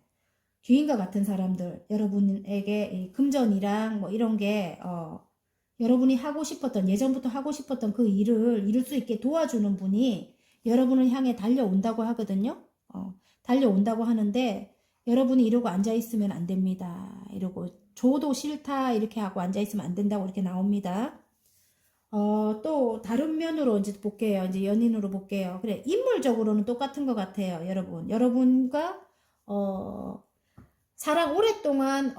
귀인과 같은 사람들, 여러분에게 이 금전이랑 뭐 이런 게 여러분이 하고 싶었던, 예전부터 하고 싶었던 그 일을 이룰 수 있게 도와주는 분이 여러분을 향해 달려온다고 하거든요. 달려온다고 하는데 여러분이 이러고 앉아있으면 안 됩니다. 이러고 줘도 싫다, 이렇게 하고 앉아있으면 안 된다고 이렇게 나옵니다. 또 다른 면으로 이제 볼게요. 이제 연인으로 볼게요. 그래, 인물적으로는 똑같은 것 같아요, 여러분. 여러분과 사랑 오랫동안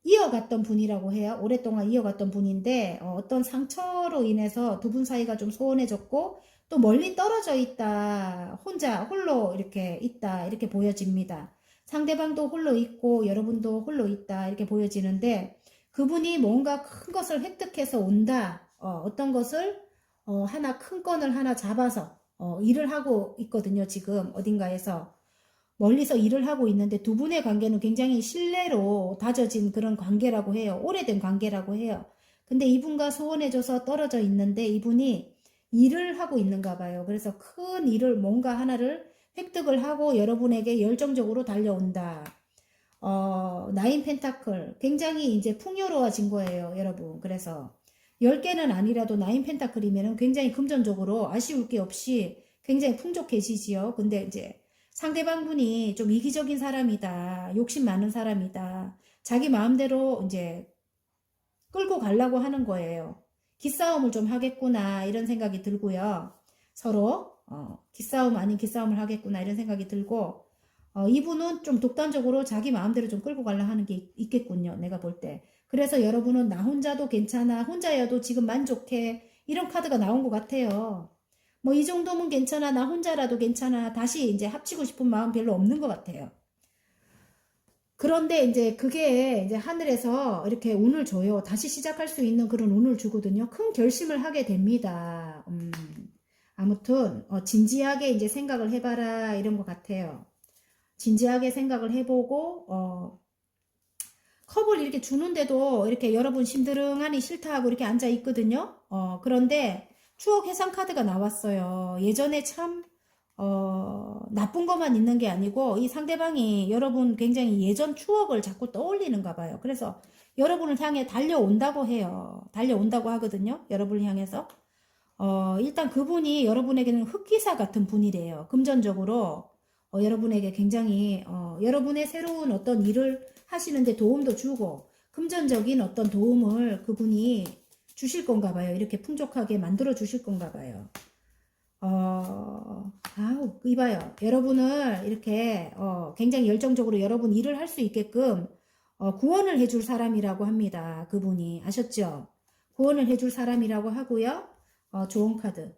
이어갔던 분이라고 해요. 오랫동안 이어갔던 분인데 어떤 상처로 인해서 두 분 사이가 좀 소원해졌고 또 멀리 떨어져 있다, 홀로 이렇게 있다, 이렇게 보여집니다. 상대방도 홀로 있고 여러분도 홀로 있다 이렇게 보여지는데 그분이 뭔가 큰 것을 획득해서 온다. 어떤 것을 하나 큰 건을 하나 잡아서 일을 하고 있거든요. 지금 어딘가에서 멀리서 일을 하고 있는데 두 분의 관계는 굉장히 신뢰로 다져진 그런 관계라고 해요. 오래된 관계라고 해요. 근데 이분과 소원해줘서 떨어져 있는데 이분이 일을 하고 있는가 봐요. 그래서 큰 일을 뭔가 하나를 획득을 하고 여러분에게 열정적으로 달려온다. 나인 펜타클 굉장히 이제 풍요로워진 거예요, 여러분. 그래서 10개는 아니라도 나인 펜타클이면 굉장히 금전적으로 아쉬울 게 없이 굉장히 풍족해지지요. 근데 이제 상대방 분이 좀 이기적인 사람이다. 욕심 많은 사람이다. 자기 마음대로 이제 끌고 가려고 하는 거예요. 기싸움을 좀 하겠구나 이런 생각이 들고요. 서로 기싸움 아닌 기싸움을 하겠구나 이런 생각이 들고 이분은 좀 독단적으로 자기 마음대로 좀 끌고 가려 하는 게 있겠군요. 내가 볼 때. 그래서 여러분은 나 혼자도 괜찮아. 혼자여도 지금 만족해. 이런 카드가 나온 것 같아요. 뭐 이 정도면 괜찮아. 나 혼자라도 괜찮아. 다시 이제 합치고 싶은 마음 별로 없는 것 같아요. 그런데 이제 그게 이제 하늘에서 이렇게 운을 줘요. 다시 시작할 수 있는 그런 운을 주거든요. 큰 결심을 하게 됩니다. 아무튼 진지하게 이제 생각을 해봐라 이런 것 같아요. 진지하게 생각을 해보고 컵을 이렇게 주는데도 이렇게 여러분 심드렁하니 싫다 하고 이렇게 앉아 있거든요. 그런데 추억 해상 카드가 나왔어요. 예전에 참 나쁜 것만 있는 게 아니고 이 상대방이 여러분 굉장히 예전 추억을 자꾸 떠올리는가 봐요. 그래서 여러분을 향해 달려온다고 해요. 달려온다고 하거든요. 여러분을 향해서. 일단 그분이 여러분에게는 흑기사 같은 분이래요. 금전적으로 여러분에게 굉장히 여러분의 새로운 어떤 일을 하시는데 도움도 주고 금전적인 어떤 도움을 그분이 주실 건가 봐요. 이렇게 풍족하게 만들어 주실 건가 봐요. 이봐요. 여러분을 이렇게 굉장히 열정적으로 여러분 일을 할 수 있게끔 구원을 해줄 사람이라고 합니다. 그분이 아셨죠? 구원을 해줄 사람이라고 하고요. 좋은 카드.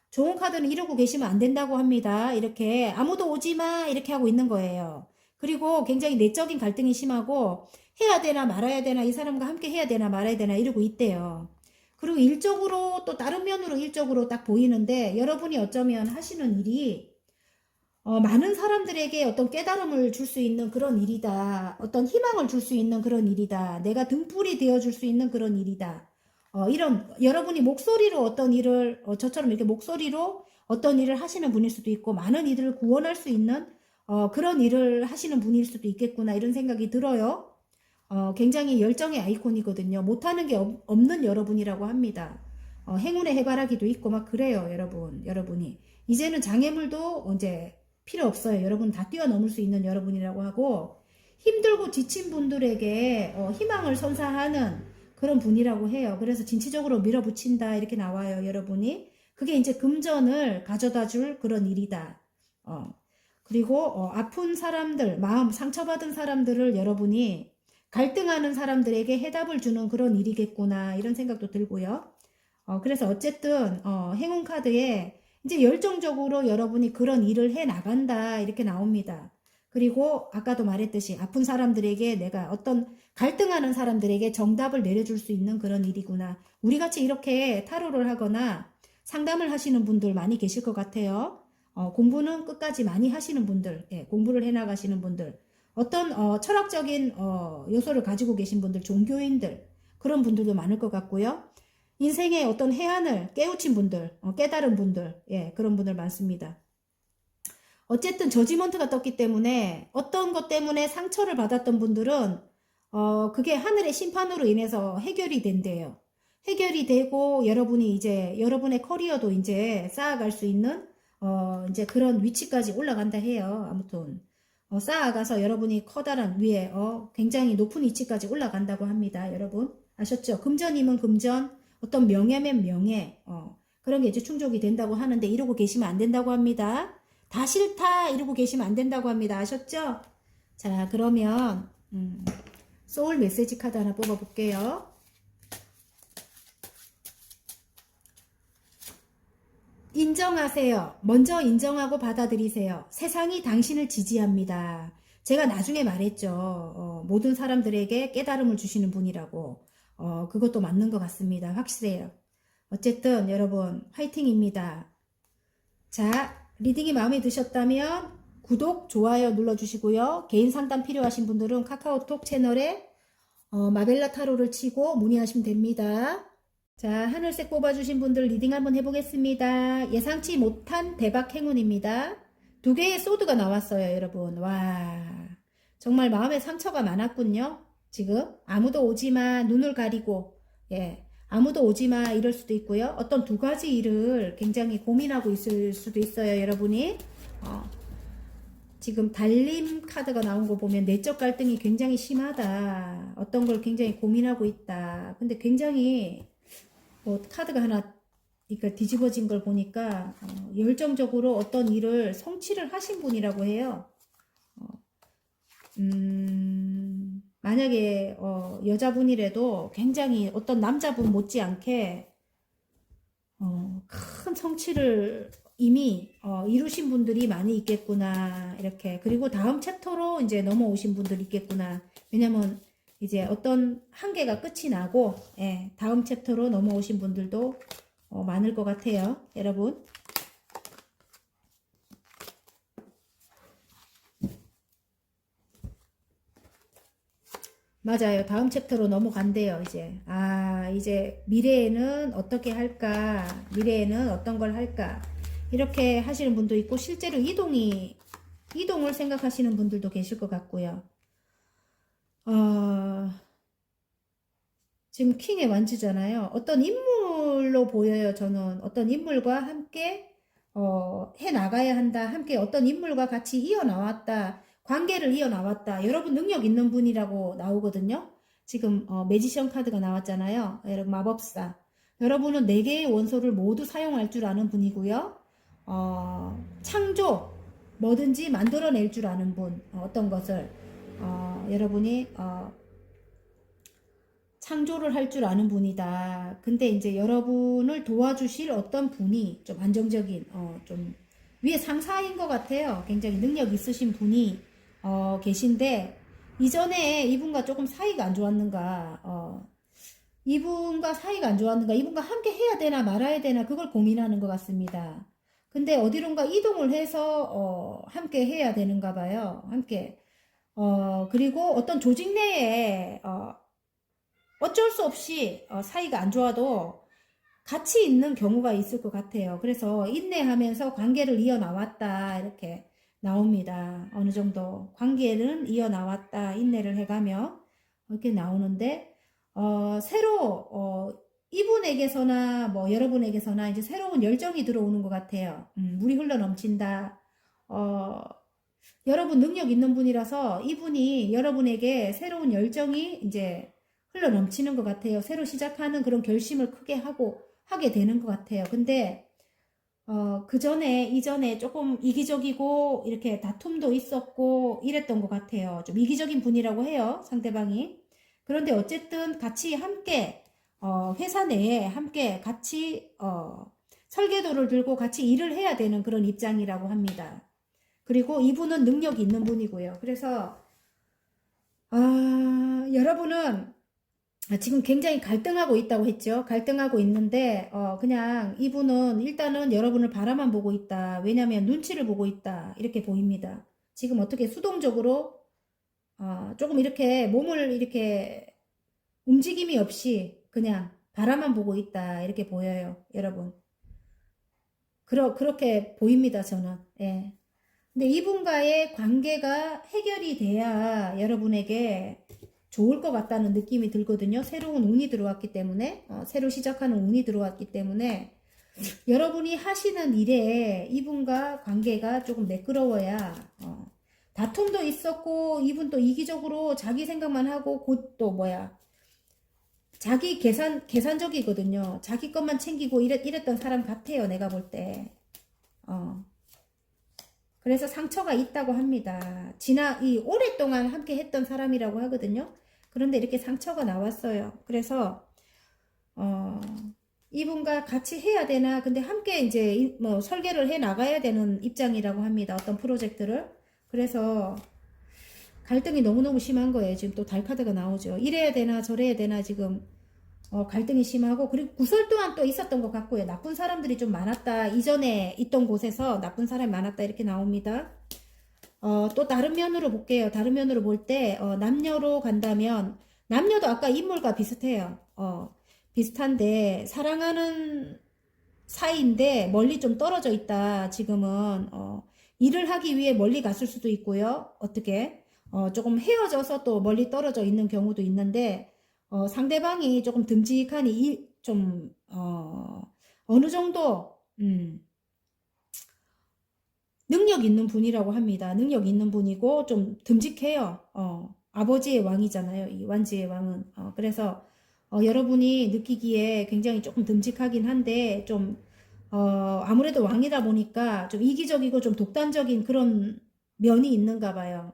좋은 카드는 이러고 계시면 안 된다고 합니다. 이렇게 아무도 오지 마 이렇게 하고 있는 거예요. 그리고 굉장히 내적인 갈등이 심하고 해야 되나 말아야 되나 이 사람과 함께 해야 되나 말아야 되나 이러고 있대요. 그리고 일적으로 또 다른 면으로 일적으로 딱 보이는데 여러분이 어쩌면 하시는 일이 많은 사람들에게 어떤 깨달음을 줄 수 있는 그런 일이다. 어떤 희망을 줄 수 있는 그런 일이다. 내가 등불이 되어줄 수 있는 그런 일이다. 이런 여러분이 목소리로 어떤 일을 저처럼 이렇게 목소리로 어떤 일을 하시는 분일 수도 있고 많은 이들을 구원할 수 있는 그런 일을 하시는 분일 수도 있겠구나 이런 생각이 들어요. 굉장히 열정의 아이콘이거든요. 못하는 게 없는 여러분이라고 합니다. 행운의 해바라기도 있고 막 그래요, 여러분. 여러분이 이제는 장애물도 이제 필요 없어요. 여러분 다 뛰어넘을 수 있는 여러분이라고 하고 힘들고 지친 분들에게 희망을 선사하는 그런 분이라고 해요. 그래서 진취적으로 밀어붙인다 이렇게 나와요, 여러분이. 그게 이제 금전을 가져다 줄 그런 일이다. 그리고 아픈 사람들, 마음 상처받은 사람들을 여러분이 갈등하는 사람들에게 해답을 주는 그런 일이겠구나 이런 생각도 들고요. 그래서 어쨌든 행운 카드에 이제 열정적으로 여러분이 그런 일을 해 나간다 이렇게 나옵니다. 그리고 아까도 말했듯이 아픈 사람들에게 내가 어떤 갈등하는 사람들에게 정답을 내려줄 수 있는 그런 일이구나. 우리같이 이렇게 타로를 하거나 상담을 하시는 분들 많이 계실 것 같아요. 공부는 끝까지 많이 하시는 분들, 예, 공부를 해나가시는 분들, 어떤 철학적인 요소를 가지고 계신 분들, 종교인들 그런 분들도 많을 것 같고요. 인생의 어떤 해안을 깨우친 분들, 깨달은 분들, 예, 그런 분들 많습니다. 어쨌든 저지먼트가 떴기 때문에 어떤 것 때문에 상처를 받았던 분들은 그게 하늘의 심판으로 인해서 해결이 된대요. 해결이 되고 여러분이 이제 여러분의 커리어도 이제 쌓아갈 수 있는 이제 그런 위치까지 올라간다 해요. 아무튼 쌓아가서 여러분이 커다란 위에 굉장히 높은 위치까지 올라간다고 합니다. 여러분 아셨죠? 금전이면 금전, 어떤 명예면 명예, 그런 게 이제 충족이 된다고 하는데 이러고 계시면 안 된다고 합니다. 다 싫다 이러고 계시면 안 된다고 합니다. 아셨죠? 자, 그러면 소울 메시지 카드 하나 뽑아볼게요. 인정하세요. 먼저 인정하고 받아들이세요. 세상이 당신을 지지합니다. 제가 나중에 말했죠. 모든 사람들에게 깨달음을 주시는 분이라고. 그것도 맞는 것 같습니다. 확실해요. 어쨌든 여러분 화이팅입니다. 자, 리딩이 마음에 드셨다면 구독, 좋아요 눌러주시고요. 개인 상담 필요하신 분들은 카카오톡 채널에 마벨라 타로를 치고 문의하시면 됩니다. 자, 하늘색 뽑아주신 분들 리딩 한번 해보겠습니다. 예상치 못한 대박 행운입니다. 두 개의 소드가 나왔어요, 여러분. 와, 정말 마음에 상처가 많았군요. 지금 아무도 오지마 눈을 가리고, 예, 아무도 오지마 이럴 수도 있고요. 어떤 두 가지 일을 굉장히 고민하고 있을 수도 있어요, 여러분이. 지금 달림 카드가 나온 거 보면 내적 갈등이 굉장히 심하다. 어떤 걸 굉장히 고민하고 있다. 근데 굉장히 카드가 하나 그러니까 뒤집어진 걸 보니까 열정적으로 어떤 일을 성취를 하신 분이라고 해요. 만약에 여자분이라도 굉장히 어떤 남자분 못지않게 큰 성취를 이미 이루신 분들이 많이 있겠구나 이렇게. 그리고 다음 챕터로 이제 넘어오신 분들이 있겠구나. 왜냐면 이제 어떤 한계가 끝이 나고, 예, 다음 챕터로 넘어오신 분들도 많을 것 같아요, 여러분. 맞아요. 다음 챕터로 넘어간대요, 이제. 이제 미래에는 어떻게 할까? 미래에는 어떤 걸 할까? 이렇게 하시는 분도 있고, 실제로 이동을 생각하시는 분들도 계실 것 같고요. 지금 킹의 완지잖아요. 어떤 인물로 보여요, 저는. 어떤 인물과 함께, 해 나가야 한다. 함께 어떤 인물과 같이 이어나왔다. 관계를 이어나왔다. 여러분 능력 있는 분이라고 나오거든요. 지금, 매지션 카드가 나왔잖아요. 여러분, 마법사. 여러분은 4개의 원소를 모두 사용할 줄 아는 분이고요. 창조, 뭐든지 만들어낼 줄 아는 분. 어떤 것을. 여러분이, 창조를 할 줄 아는 분이다. 근데 이제 여러분을 도와주실 어떤 분이 좀 안정적인, 좀 위에 상사인 것 같아요. 굉장히 능력 있으신 분이 계신데 이전에 이분과 조금 사이가 안 좋았는가, 이분과 사이가 안 좋았는가, 이분과 함께 해야 되나 말아야 되나 그걸 고민하는 것 같습니다. 근데 어디론가 이동을 해서 함께 해야 되는가 봐요. 함께. 그리고 어떤 조직 내에 어쩔 수 없이 사이가 안 좋아도 같이 있는 경우가 있을 것 같아요. 그래서 인내하면서 관계를 이어나왔다 이렇게 나옵니다. 어느 정도 관계는 이어나왔다 인내를 해가며 이렇게 나오는데 새로 이분에게서나 뭐 여러분에게서나 이제 새로운 열정이 들어오는 것 같아요. 물이 흘러 넘친다. 여러분 능력 있는 분이라서 이분이 여러분에게 새로운 열정이 이제 흘러 넘치는 것 같아요. 새로 시작하는 그런 결심을 크게 하게 되는 것 같아요. 근데, 이전에 조금 이기적이고, 이렇게 다툼도 있었고, 이랬던 것 같아요. 좀 이기적인 분이라고 해요, 상대방이. 그런데 어쨌든 같이 함께, 회사 내에 함께 같이, 설계도를 들고 같이 일을 해야 되는 그런 입장이라고 합니다. 그리고 이분은 능력이 있는 분이고요. 그래서, 여러분은 지금 굉장히 갈등하고 있다고 했죠. 갈등하고 있는데, 그냥 이분은 일단은 여러분을 바라만 보고 있다. 왜냐면 눈치를 보고 있다. 이렇게 보입니다. 지금 어떻게 수동적으로, 조금 이렇게 몸을 이렇게 움직임이 없이 그냥 바라만 보고 있다. 이렇게 보여요. 여러분. 그렇게 보입니다. 저는. 예. 근데 이분과의 관계가 해결이 돼야 여러분에게 좋을 것 같다는 느낌이 들거든요. 새로운 운이 들어왔기 때문에, 새로 시작하는 운이 들어왔기 때문에, 여러분이 하시는 일에 이분과 관계가 조금 매끄러워야, 다툼도 있었고, 이분 또 이기적으로 자기 생각만 하고, 곧 또 자기 계산적이거든요. 자기 것만 챙기고 이랬던 사람 같아요. 내가 볼 때. 그래서 상처가 있다고 합니다. 오랫동안 함께 했던 사람이라고 하거든요. 그런데 이렇게 상처가 나왔어요. 그래서, 이분과 같이 해야 되나, 근데 함께 이제 설계를 해 나가야 되는 입장이라고 합니다. 어떤 프로젝트를. 그래서, 갈등이 너무너무 심한 거예요. 지금 또 달 카드가 나오죠. 이래야 되나 저래야 되나 지금 갈등이 심하고, 그리고 구설 또한 또 있었던 것 같고요. 나쁜 사람들이 좀 많았다. 이전에 있던 곳에서 나쁜 사람이 많았다 이렇게 나옵니다. 또 다른 면으로 볼게요. 다른 면으로 볼 때 남녀로 간다면 남녀도 아까 인물과 비슷해요. 비슷한데 사랑하는 사이인데 멀리 좀 떨어져 있다. 지금은 일을 하기 위해 멀리 갔을 수도 있고요. 어떻게 조금 헤어져서 또 멀리 떨어져 있는 경우도 있는데 상대방이 조금 듬직하니 좀 어느 정도 능력 있는 분이라고 합니다. 능력 있는 분이고 좀 듬직해요. 아버지의 왕이잖아요. 이 완지의 왕은. 그래서 여러분이 느끼기에 굉장히 조금 듬직하긴 한데 좀 아무래도 왕이다 보니까 좀 이기적이고 좀 독단적인 그런 면이 있는가 봐요.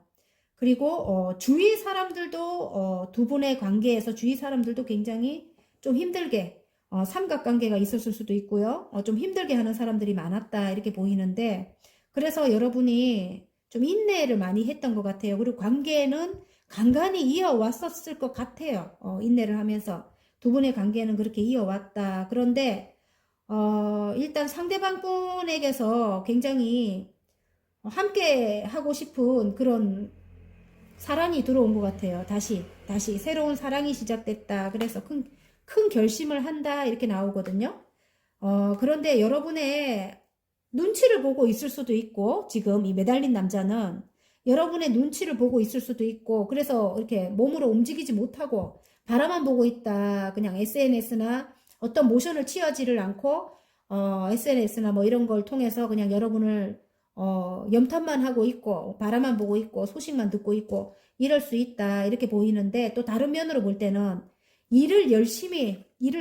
그리고 주위 사람들도 두 분의 관계에서 주위 사람들도 굉장히 좀 힘들게 삼각관계가 있었을 수도 있고요. 좀 힘들게 하는 사람들이 많았다 이렇게 보이는데, 그래서 여러분이 좀 인내를 많이 했던 것 같아요. 그리고 관계는 간간히 이어왔었을 것 같아요. 인내를 하면서 두 분의 관계는 그렇게 이어왔다. 그런데 일단 상대방 분에게서 굉장히 함께 하고 싶은 그런 사랑이 들어온 것 같아요. 다시 새로운 사랑이 시작됐다. 그래서 큰 결심을 한다 이렇게 나오거든요. 그런데 여러분의 눈치를 보고 있을 수도 있고, 지금 이 매달린 남자는 여러분의 눈치를 보고 있을 수도 있고, 그래서 이렇게 몸으로 움직이지 못하고 바라만 보고 있다. 그냥 SNS나 어떤 모션을 취하지를 않고 SNS나 뭐 이런 걸 통해서 그냥 여러분을 염탐만 하고 있고 바라만 보고 있고 소식만 듣고 있고 이럴 수 있다 이렇게 보이는데, 또 다른 면으로 볼 때는 일을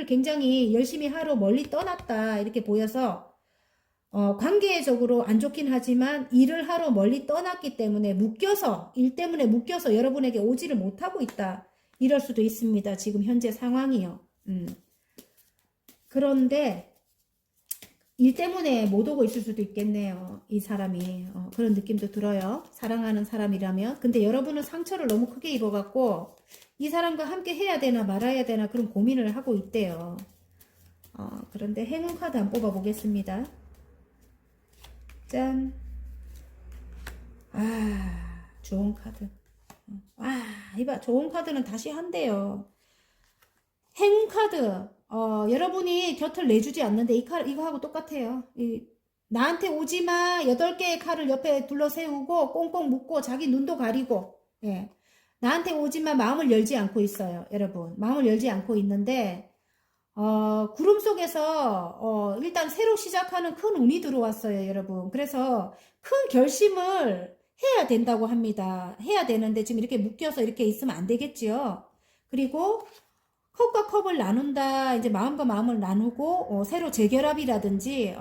굉장히 열심히 하러 멀리 떠났다 이렇게 보여서 관계적으로 안 좋긴 하지만 일을 하러 멀리 떠났기 때문에 일 때문에 묶여서 여러분에게 오지를 못하고 있다 이럴 수도 있습니다. 지금 현재 상황이요. 그런데 일 때문에 못 오고 있을 수도 있겠네요. 이 사람이. 그런 느낌도 들어요. 사랑하는 사람이라면. 근데 여러분은 상처를 너무 크게 입어갖고 이 사람과 함께 해야 되나 말아야 되나 그런 고민을 하고 있대요. 그런데 행운 카드 한번 뽑아보겠습니다. 짠. 좋은 카드. 이봐. 좋은 카드는 다시 한대요. 행운 카드. 여러분이 곁을 내주지 않는데 이거하고 똑같아요. 나한테 오지마 8개의 칼을 옆에 둘러세우고 꽁꽁 묶고 자기 눈도 가리고, 예. 나한테 오지마 마음을 열지 않고 있어요. 여러분. 마음을 열지 않고 있는데, 구름 속에서, 일단 새로 시작하는 큰 운이 들어왔어요. 여러분. 그래서 큰 결심을 해야 된다고 합니다. 해야 되는데 지금 이렇게 묶여서 이렇게 있으면 안 되겠지요. 그리고 컵과 컵을 나눈다. 이제 마음과 마음을 나누고 새로 재결합이라든지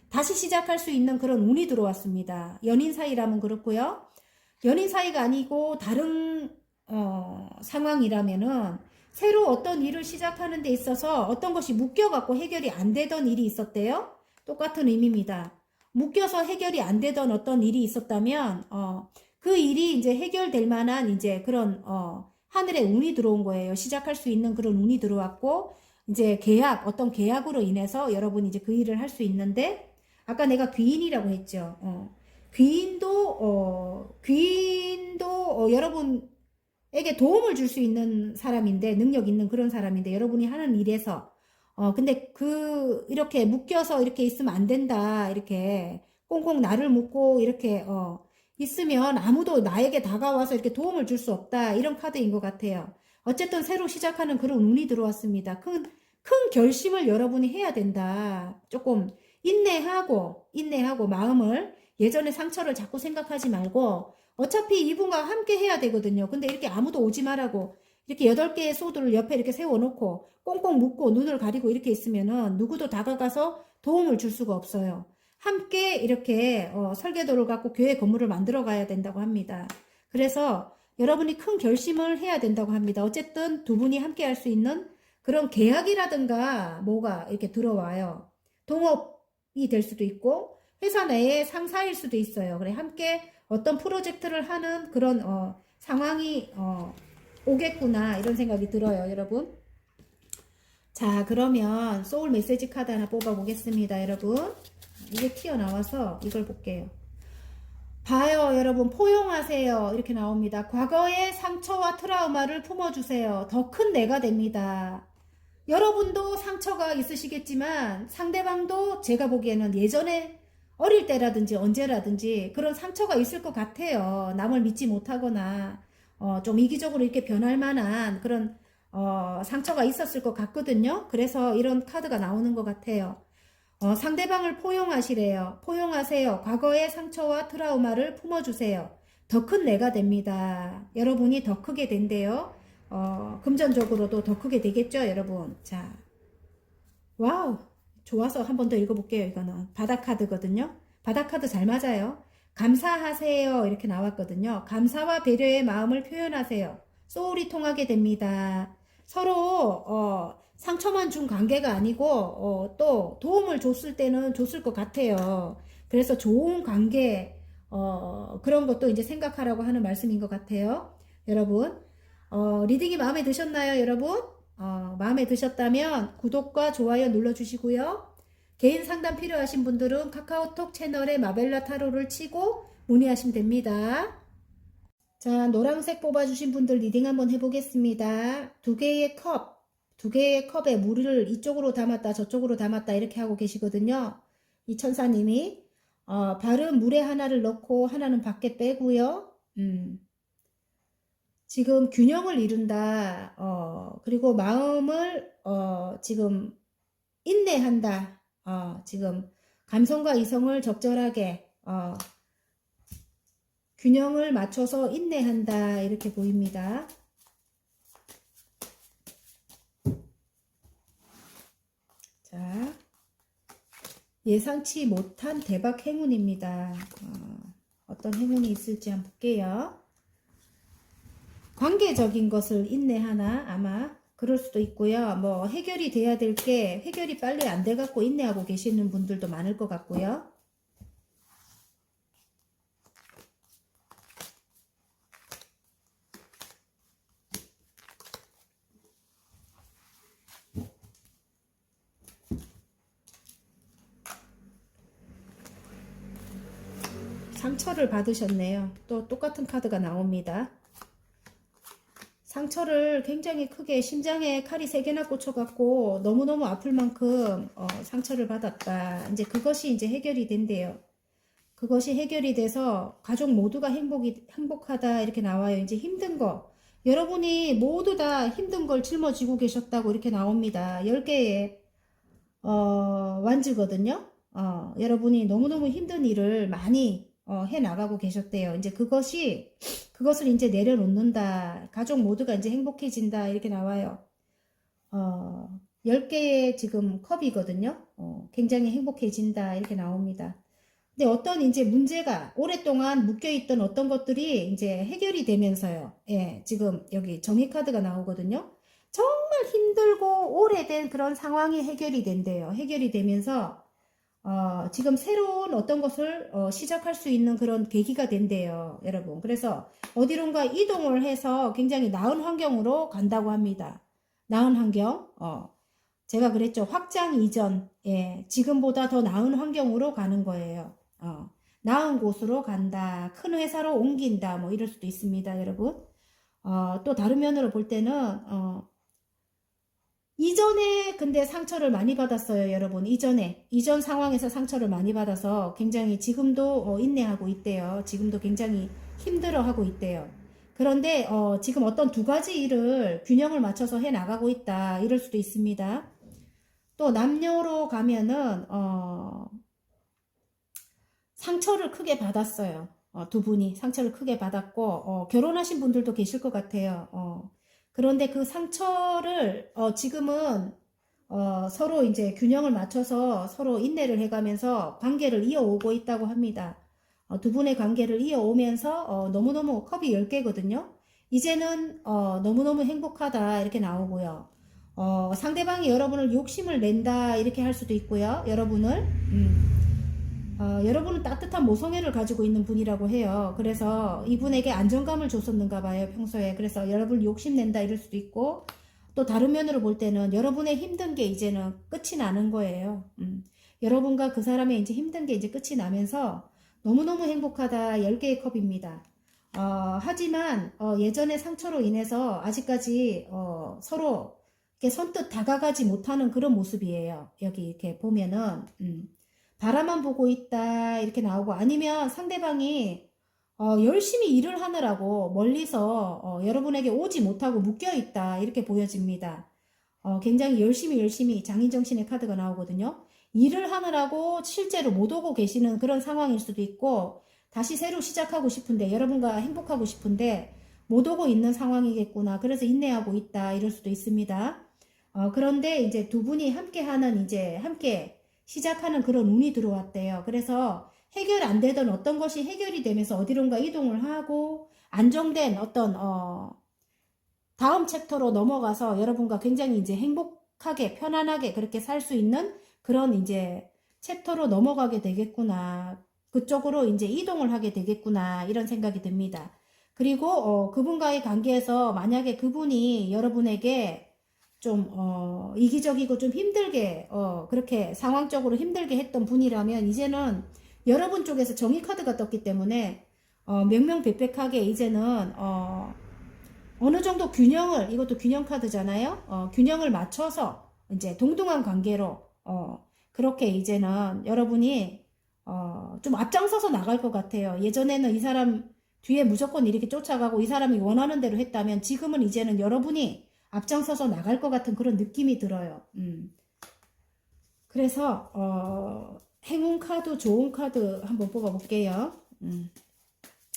다시 시작할 수 있는 그런 운이 들어왔습니다. 연인 사이라면 그렇고요. 연인 사이가 아니고 다른 상황이라면은 새로 어떤 일을 시작하는 데 있어서 어떤 것이 묶여갖고 해결이 안 되던 일이 있었대요. 똑같은 의미입니다. 묶여서 해결이 안 되던 어떤 일이 있었다면 그 일이 이제 해결될 만한 이제 그런 하늘에 운이 들어온 거예요. 시작할 수 있는 그런 운이 들어왔고, 이제 어떤 계약으로 인해서 여러분이 이제 그 일을 할 수 있는데, 아까 내가 귀인이라고 했죠. 귀인도 여러분에게 도움을 줄 수 있는 사람인데, 능력 있는 그런 사람인데, 여러분이 하는 일에서, 근데 이렇게 묶여서 이렇게 있으면 안 된다. 이렇게 꽁꽁 나를 묶고, 이렇게, 있으면 아무도 나에게 다가와서 이렇게 도움을 줄 수 없다. 이런 카드인 것 같아요. 어쨌든 새로 시작하는 그런 운이 들어왔습니다. 큰 결심을 여러분이 해야 된다. 조금 인내하고 마음을 예전의 상처를 자꾸 생각하지 말고 어차피 이분과 함께 해야 되거든요. 근데 이렇게 아무도 오지 말라고 이렇게 8개의 소드를 옆에 이렇게 세워놓고 꽁꽁 묶고 눈을 가리고 이렇게 있으면은 누구도 다가가서 도움을 줄 수가 없어요. 함께 이렇게 설계도를 갖고 교회 건물을 만들어 가야 된다고 합니다. 그래서 여러분이 큰 결심을 해야 된다고 합니다. 어쨌든 두 분이 함께 할 수 있는 그런 계약이라든가 뭐가 이렇게 들어와요. 동업이 될 수도 있고 회사 내의 상사일 수도 있어요. 그래 함께 어떤 프로젝트를 하는 그런 상황이 오겠구나 이런 생각이 들어요, 여러분. 자, 그러면 소울 메시지 카드 하나 뽑아 보겠습니다, 여러분. 이게 튀어나와서 이걸 볼게요. 봐요, 여러분. 포용하세요. 이렇게 나옵니다. 과거의 상처와 트라우마를 품어주세요. 더 큰 내가 됩니다. 여러분도 상처가 있으시겠지만 상대방도 제가 보기에는 예전에 어릴 때라든지 언제라든지 그런 상처가 있을 것 같아요. 남을 믿지 못하거나 좀 이기적으로 이렇게 변할 만한 그런 상처가 있었을 것 같거든요. 그래서 이런 카드가 나오는 것 같아요. 상대방을 포용하시래요. 포용하세요. 과거의 상처와 트라우마를 품어주세요. 더 큰 내가 됩니다. 여러분이 더 크게 된대요. 금전적으로도 더 크게 되겠죠, 여러분. 자, 와우. 좋아서 한 번 더 읽어볼게요, 이거는. 바닥카드거든요. 바닥카드 잘 맞아요. 감사하세요. 이렇게 나왔거든요. 감사와 배려의 마음을 표현하세요. 소울이 통하게 됩니다. 서로, 상처만 준 관계가 아니고, 또 도움을 줬을 때는 줬을 것 같아요. 그래서 좋은 관계, 그런 것도 이제 생각하라고 하는 말씀인 것 같아요. 여러분. 리딩이 마음에 드셨나요, 여러분? 마음에 드셨다면 구독과 좋아요 눌러주시고요. 개인 상담 필요하신 분들은 카카오톡 채널에 마벨라 타로를 치고 문의하시면 됩니다. 자, 노란색 뽑아주신 분들 리딩 한번 해보겠습니다. 두 개의 컵에 물을 이쪽으로 담았다 저쪽으로 담았다 이렇게 하고 계시거든요. 이 천사님이 바른 물에 하나를 넣고 하나는 밖에 빼고요. 지금 균형을 이룬다. 그리고 마음을 지금 인내한다. 지금 감성과 이성을 적절하게 균형을 맞춰서 인내한다. 이렇게 보입니다. 자, 예상치 못한 대박 행운입니다. 어떤 행운이 있을지 한번 볼게요. 관계적인 것을 인내하나 아마 그럴 수도 있고요. 뭐 해결이 돼야 될 게 해결이 빨리 안 돼 갖고 인내하고 계시는 분들도 많을 것 같고요. 상처를 받으셨네요. 또 똑같은 카드가 나옵니다. 상처를 굉장히 크게 심장에 칼이 3개나 꽂혀갖고 너무너무 아플 만큼 상처를 받았다. 이제 그것이 이제 해결이 된대요. 그것이 해결이 돼서 가족 모두가 행복하다 이렇게 나와요. 이제 힘든 거. 여러분이 모두 다 힘든 걸 짊어지고 계셨다고 이렇게 나옵니다. 10개의 완주거든요. 여러분이 너무너무 힘든 일을 많이 해 나가고 계셨대요. 이제 그것을 이제 내려놓는다. 가족 모두가 이제 행복해진다. 이렇게 나와요. 10개의 지금 컵이거든요. 굉장히 행복해진다. 이렇게 나옵니다. 근데 어떤 이제 문제가 오랫동안 묶여있던 어떤 것들이 이제 해결이 되면서요. 예, 지금 여기 정의 카드가 나오거든요. 정말 힘들고 오래된 그런 상황이 해결이 된대요. 해결이 되면서 지금 새로운 어떤 것을 시작할 수 있는 그런 계기가 된대요, 여러분. 그래서 어디론가 이동을 해서 굉장히 나은 환경으로 간다고 합니다. 나은 환경, 제가 그랬죠. 확장 이전, 예, 지금보다 더 나은 환경으로 가는 거예요. 나은 곳으로 간다, 큰 회사로 옮긴다, 뭐 이럴 수도 있습니다, 여러분. 또 다른 면으로 볼 때는, 이전에 근데 상처를 많이 받았어요, 여러분. 이전 상황에서 상처를 많이 받아서 굉장히 지금도 인내하고 있대요. 지금도 굉장히 힘들어하고 있대요. 그런데 지금 어떤 두 가지 일을 균형을 맞춰서 해 나가고 있다. 이럴 수도 있습니다. 또 남녀로 가면은 상처를 크게 받았어요. 두 분이 상처를 크게 받았고 결혼하신 분들도 계실 것 같아요. 그런데 그 상처를 지금은 서로 이제 균형을 맞춰서 서로 인내를 해가면서 관계를 이어오고 있다고 합니다. 두 분의 관계를 이어오면서 너무너무 컵이 10개거든요. 이제는 너무너무 행복하다 이렇게 나오고요. 상대방이 여러분을 욕심을 낸다 이렇게 할 수도 있고요. 여러분을 여러분은 따뜻한 모성애를 가지고 있는 분이라고 해요. 그래서 이분에게 안정감을 줬었는가 봐요, 평소에. 그래서 여러분을 욕심낸다 이럴 수도 있고, 또 다른 면으로 볼 때는 여러분의 힘든 게 이제는 끝이 나는 거예요. 여러분과 그 사람의 이제 힘든 게 이제 끝이 나면서 너무너무 행복하다. 10개의 컵입니다. 하지만 예전의 상처로 인해서 아직까지 서로 이렇게 선뜻 다가가지 못하는 그런 모습이에요. 여기 이렇게 보면은 바라만 보고 있다 이렇게 나오고, 아니면 상대방이 열심히 일을 하느라고 멀리서 여러분에게 오지 못하고 묶여 있다 이렇게 보여집니다. 굉장히 열심히 장인정신의 카드가 나오거든요. 일을 하느라고 실제로 못 오고 계시는 그런 상황일 수도 있고, 다시 새로 시작하고 싶은데, 여러분과 행복하고 싶은데 못 오고 있는 상황이겠구나. 그래서 인내하고 있다 이럴 수도 있습니다. 그런데 이제 두 분이 함께 시작하는 그런 운이 들어왔대요. 그래서 해결 안 되던 어떤 것이 해결이 되면서 어디론가 이동을 하고, 안정된 어떤 다음 챕터로 넘어가서 여러분과 굉장히 이제 행복하게 편안하게 그렇게 살 수 있는 그런 이제 챕터로 넘어가게 되겠구나. 그쪽으로 이제 이동을 하게 되겠구나 이런 생각이 듭니다. 그리고 그분과의 관계에서 만약에 그분이 여러분에게 좀 이기적이고 좀 힘들게 그렇게 상황적으로 힘들게 했던 분이라면, 이제는 여러분 쪽에서 정의 카드가 떴기 때문에 명명백백하게 이제는 어느 정도 균형을, 이것도 균형 카드잖아요. 균형을 맞춰서 이제 동등한 관계로 그렇게 이제는 여러분이 좀 앞장서서 나갈 것 같아요. 예전에는 이 사람 뒤에 무조건 이렇게 쫓아가고 이 사람이 원하는 대로 했다면, 지금은 이제는 여러분이 앞장서서 나갈 것 같은 그런 느낌이 들어요. 그래서 행운 카드, 좋은 카드 한번 뽑아볼게요.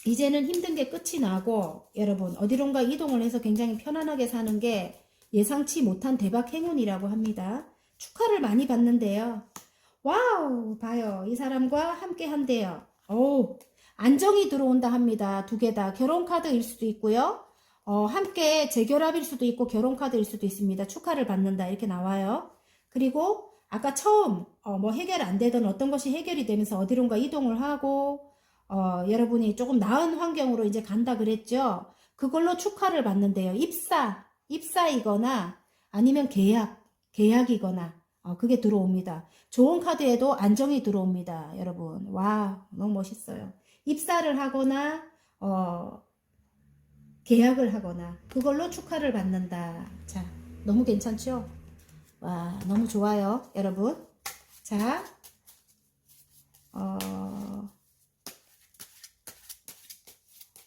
이제는 힘든 게 끝이 나고, 여러분 어디론가 이동을 해서 굉장히 편안하게 사는 게 예상치 못한 대박 행운이라고 합니다. 축하를 많이 받는데요. 와우, 봐요. 이 사람과 함께 한대요. 오, 안정이 들어온다 합니다. 두 개 다. 결혼 카드일 수도 있고요. 함께 재결합일 수도 있고 결혼 카드일 수도 있습니다. 축하를 받는다 이렇게 나와요. 그리고 아까 처음 뭐 해결 안 되던 어떤 것이 해결이 되면서 어디론가 이동을 하고 여러분이 조금 나은 환경으로 이제 간다 그랬죠. 그걸로 축하를 받는데요. 입사이거나 아니면 계약이거나 그게 들어옵니다. 좋은 카드에도 안정이 들어옵니다. 여러분, 와, 너무 멋있어요. 입사를 하거나 계약을 하거나 그걸로 축하를 받는다. 자, 너무 괜찮죠? 와, 너무 좋아요, 여러분. 자,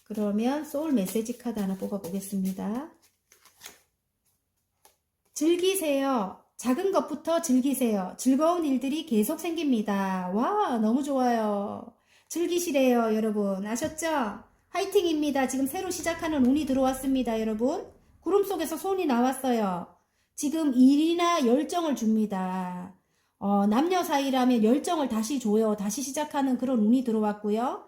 그러면 소울 메시지 카드 하나 뽑아 보겠습니다. 즐기세요. 작은 것부터 즐기세요. 즐거운 일들이 계속 생깁니다. 와, 너무 좋아요. 즐기시래요, 여러분. 아셨죠? 화이팅입니다. 지금 새로 시작하는 운이 들어왔습니다, 여러분. 구름 속에서 손이 나왔어요. 지금 일이나 열정을 줍니다. 남녀 사이라면 열정을 다시 줘요. 다시 시작하는 그런 운이 들어왔고요.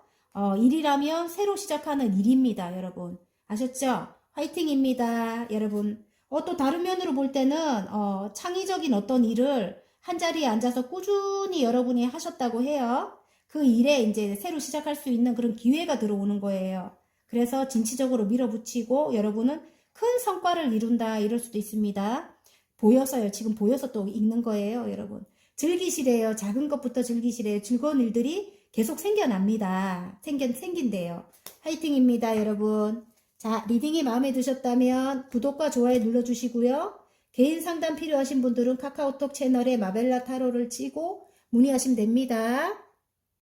일이라면 새로 시작하는 일입니다, 여러분. 아셨죠? 화이팅입니다, 여러분. 또 다른 면으로 볼 때는 창의적인 어떤 일을 한자리에 앉아서 꾸준히 여러분이 하셨다고 해요. 그 일에 이제 새로 시작할 수 있는 그런 기회가 들어오는 거예요. 그래서 진취적으로 밀어붙이고 여러분은 큰 성과를 이룬다 이럴 수도 있습니다. 보여서요. 지금 보여서 또 읽는 거예요, 여러분. 즐기시래요. 작은 것부터 즐기시래요. 즐거운 일들이 계속 생겨납니다. 생긴대요. 화이팅입니다, 여러분. 자, 리딩이 마음에 드셨다면 구독과 좋아요 눌러주시고요. 개인 상담 필요하신 분들은 카카오톡 채널에 마벨라 타로를 치고 문의하시면 됩니다.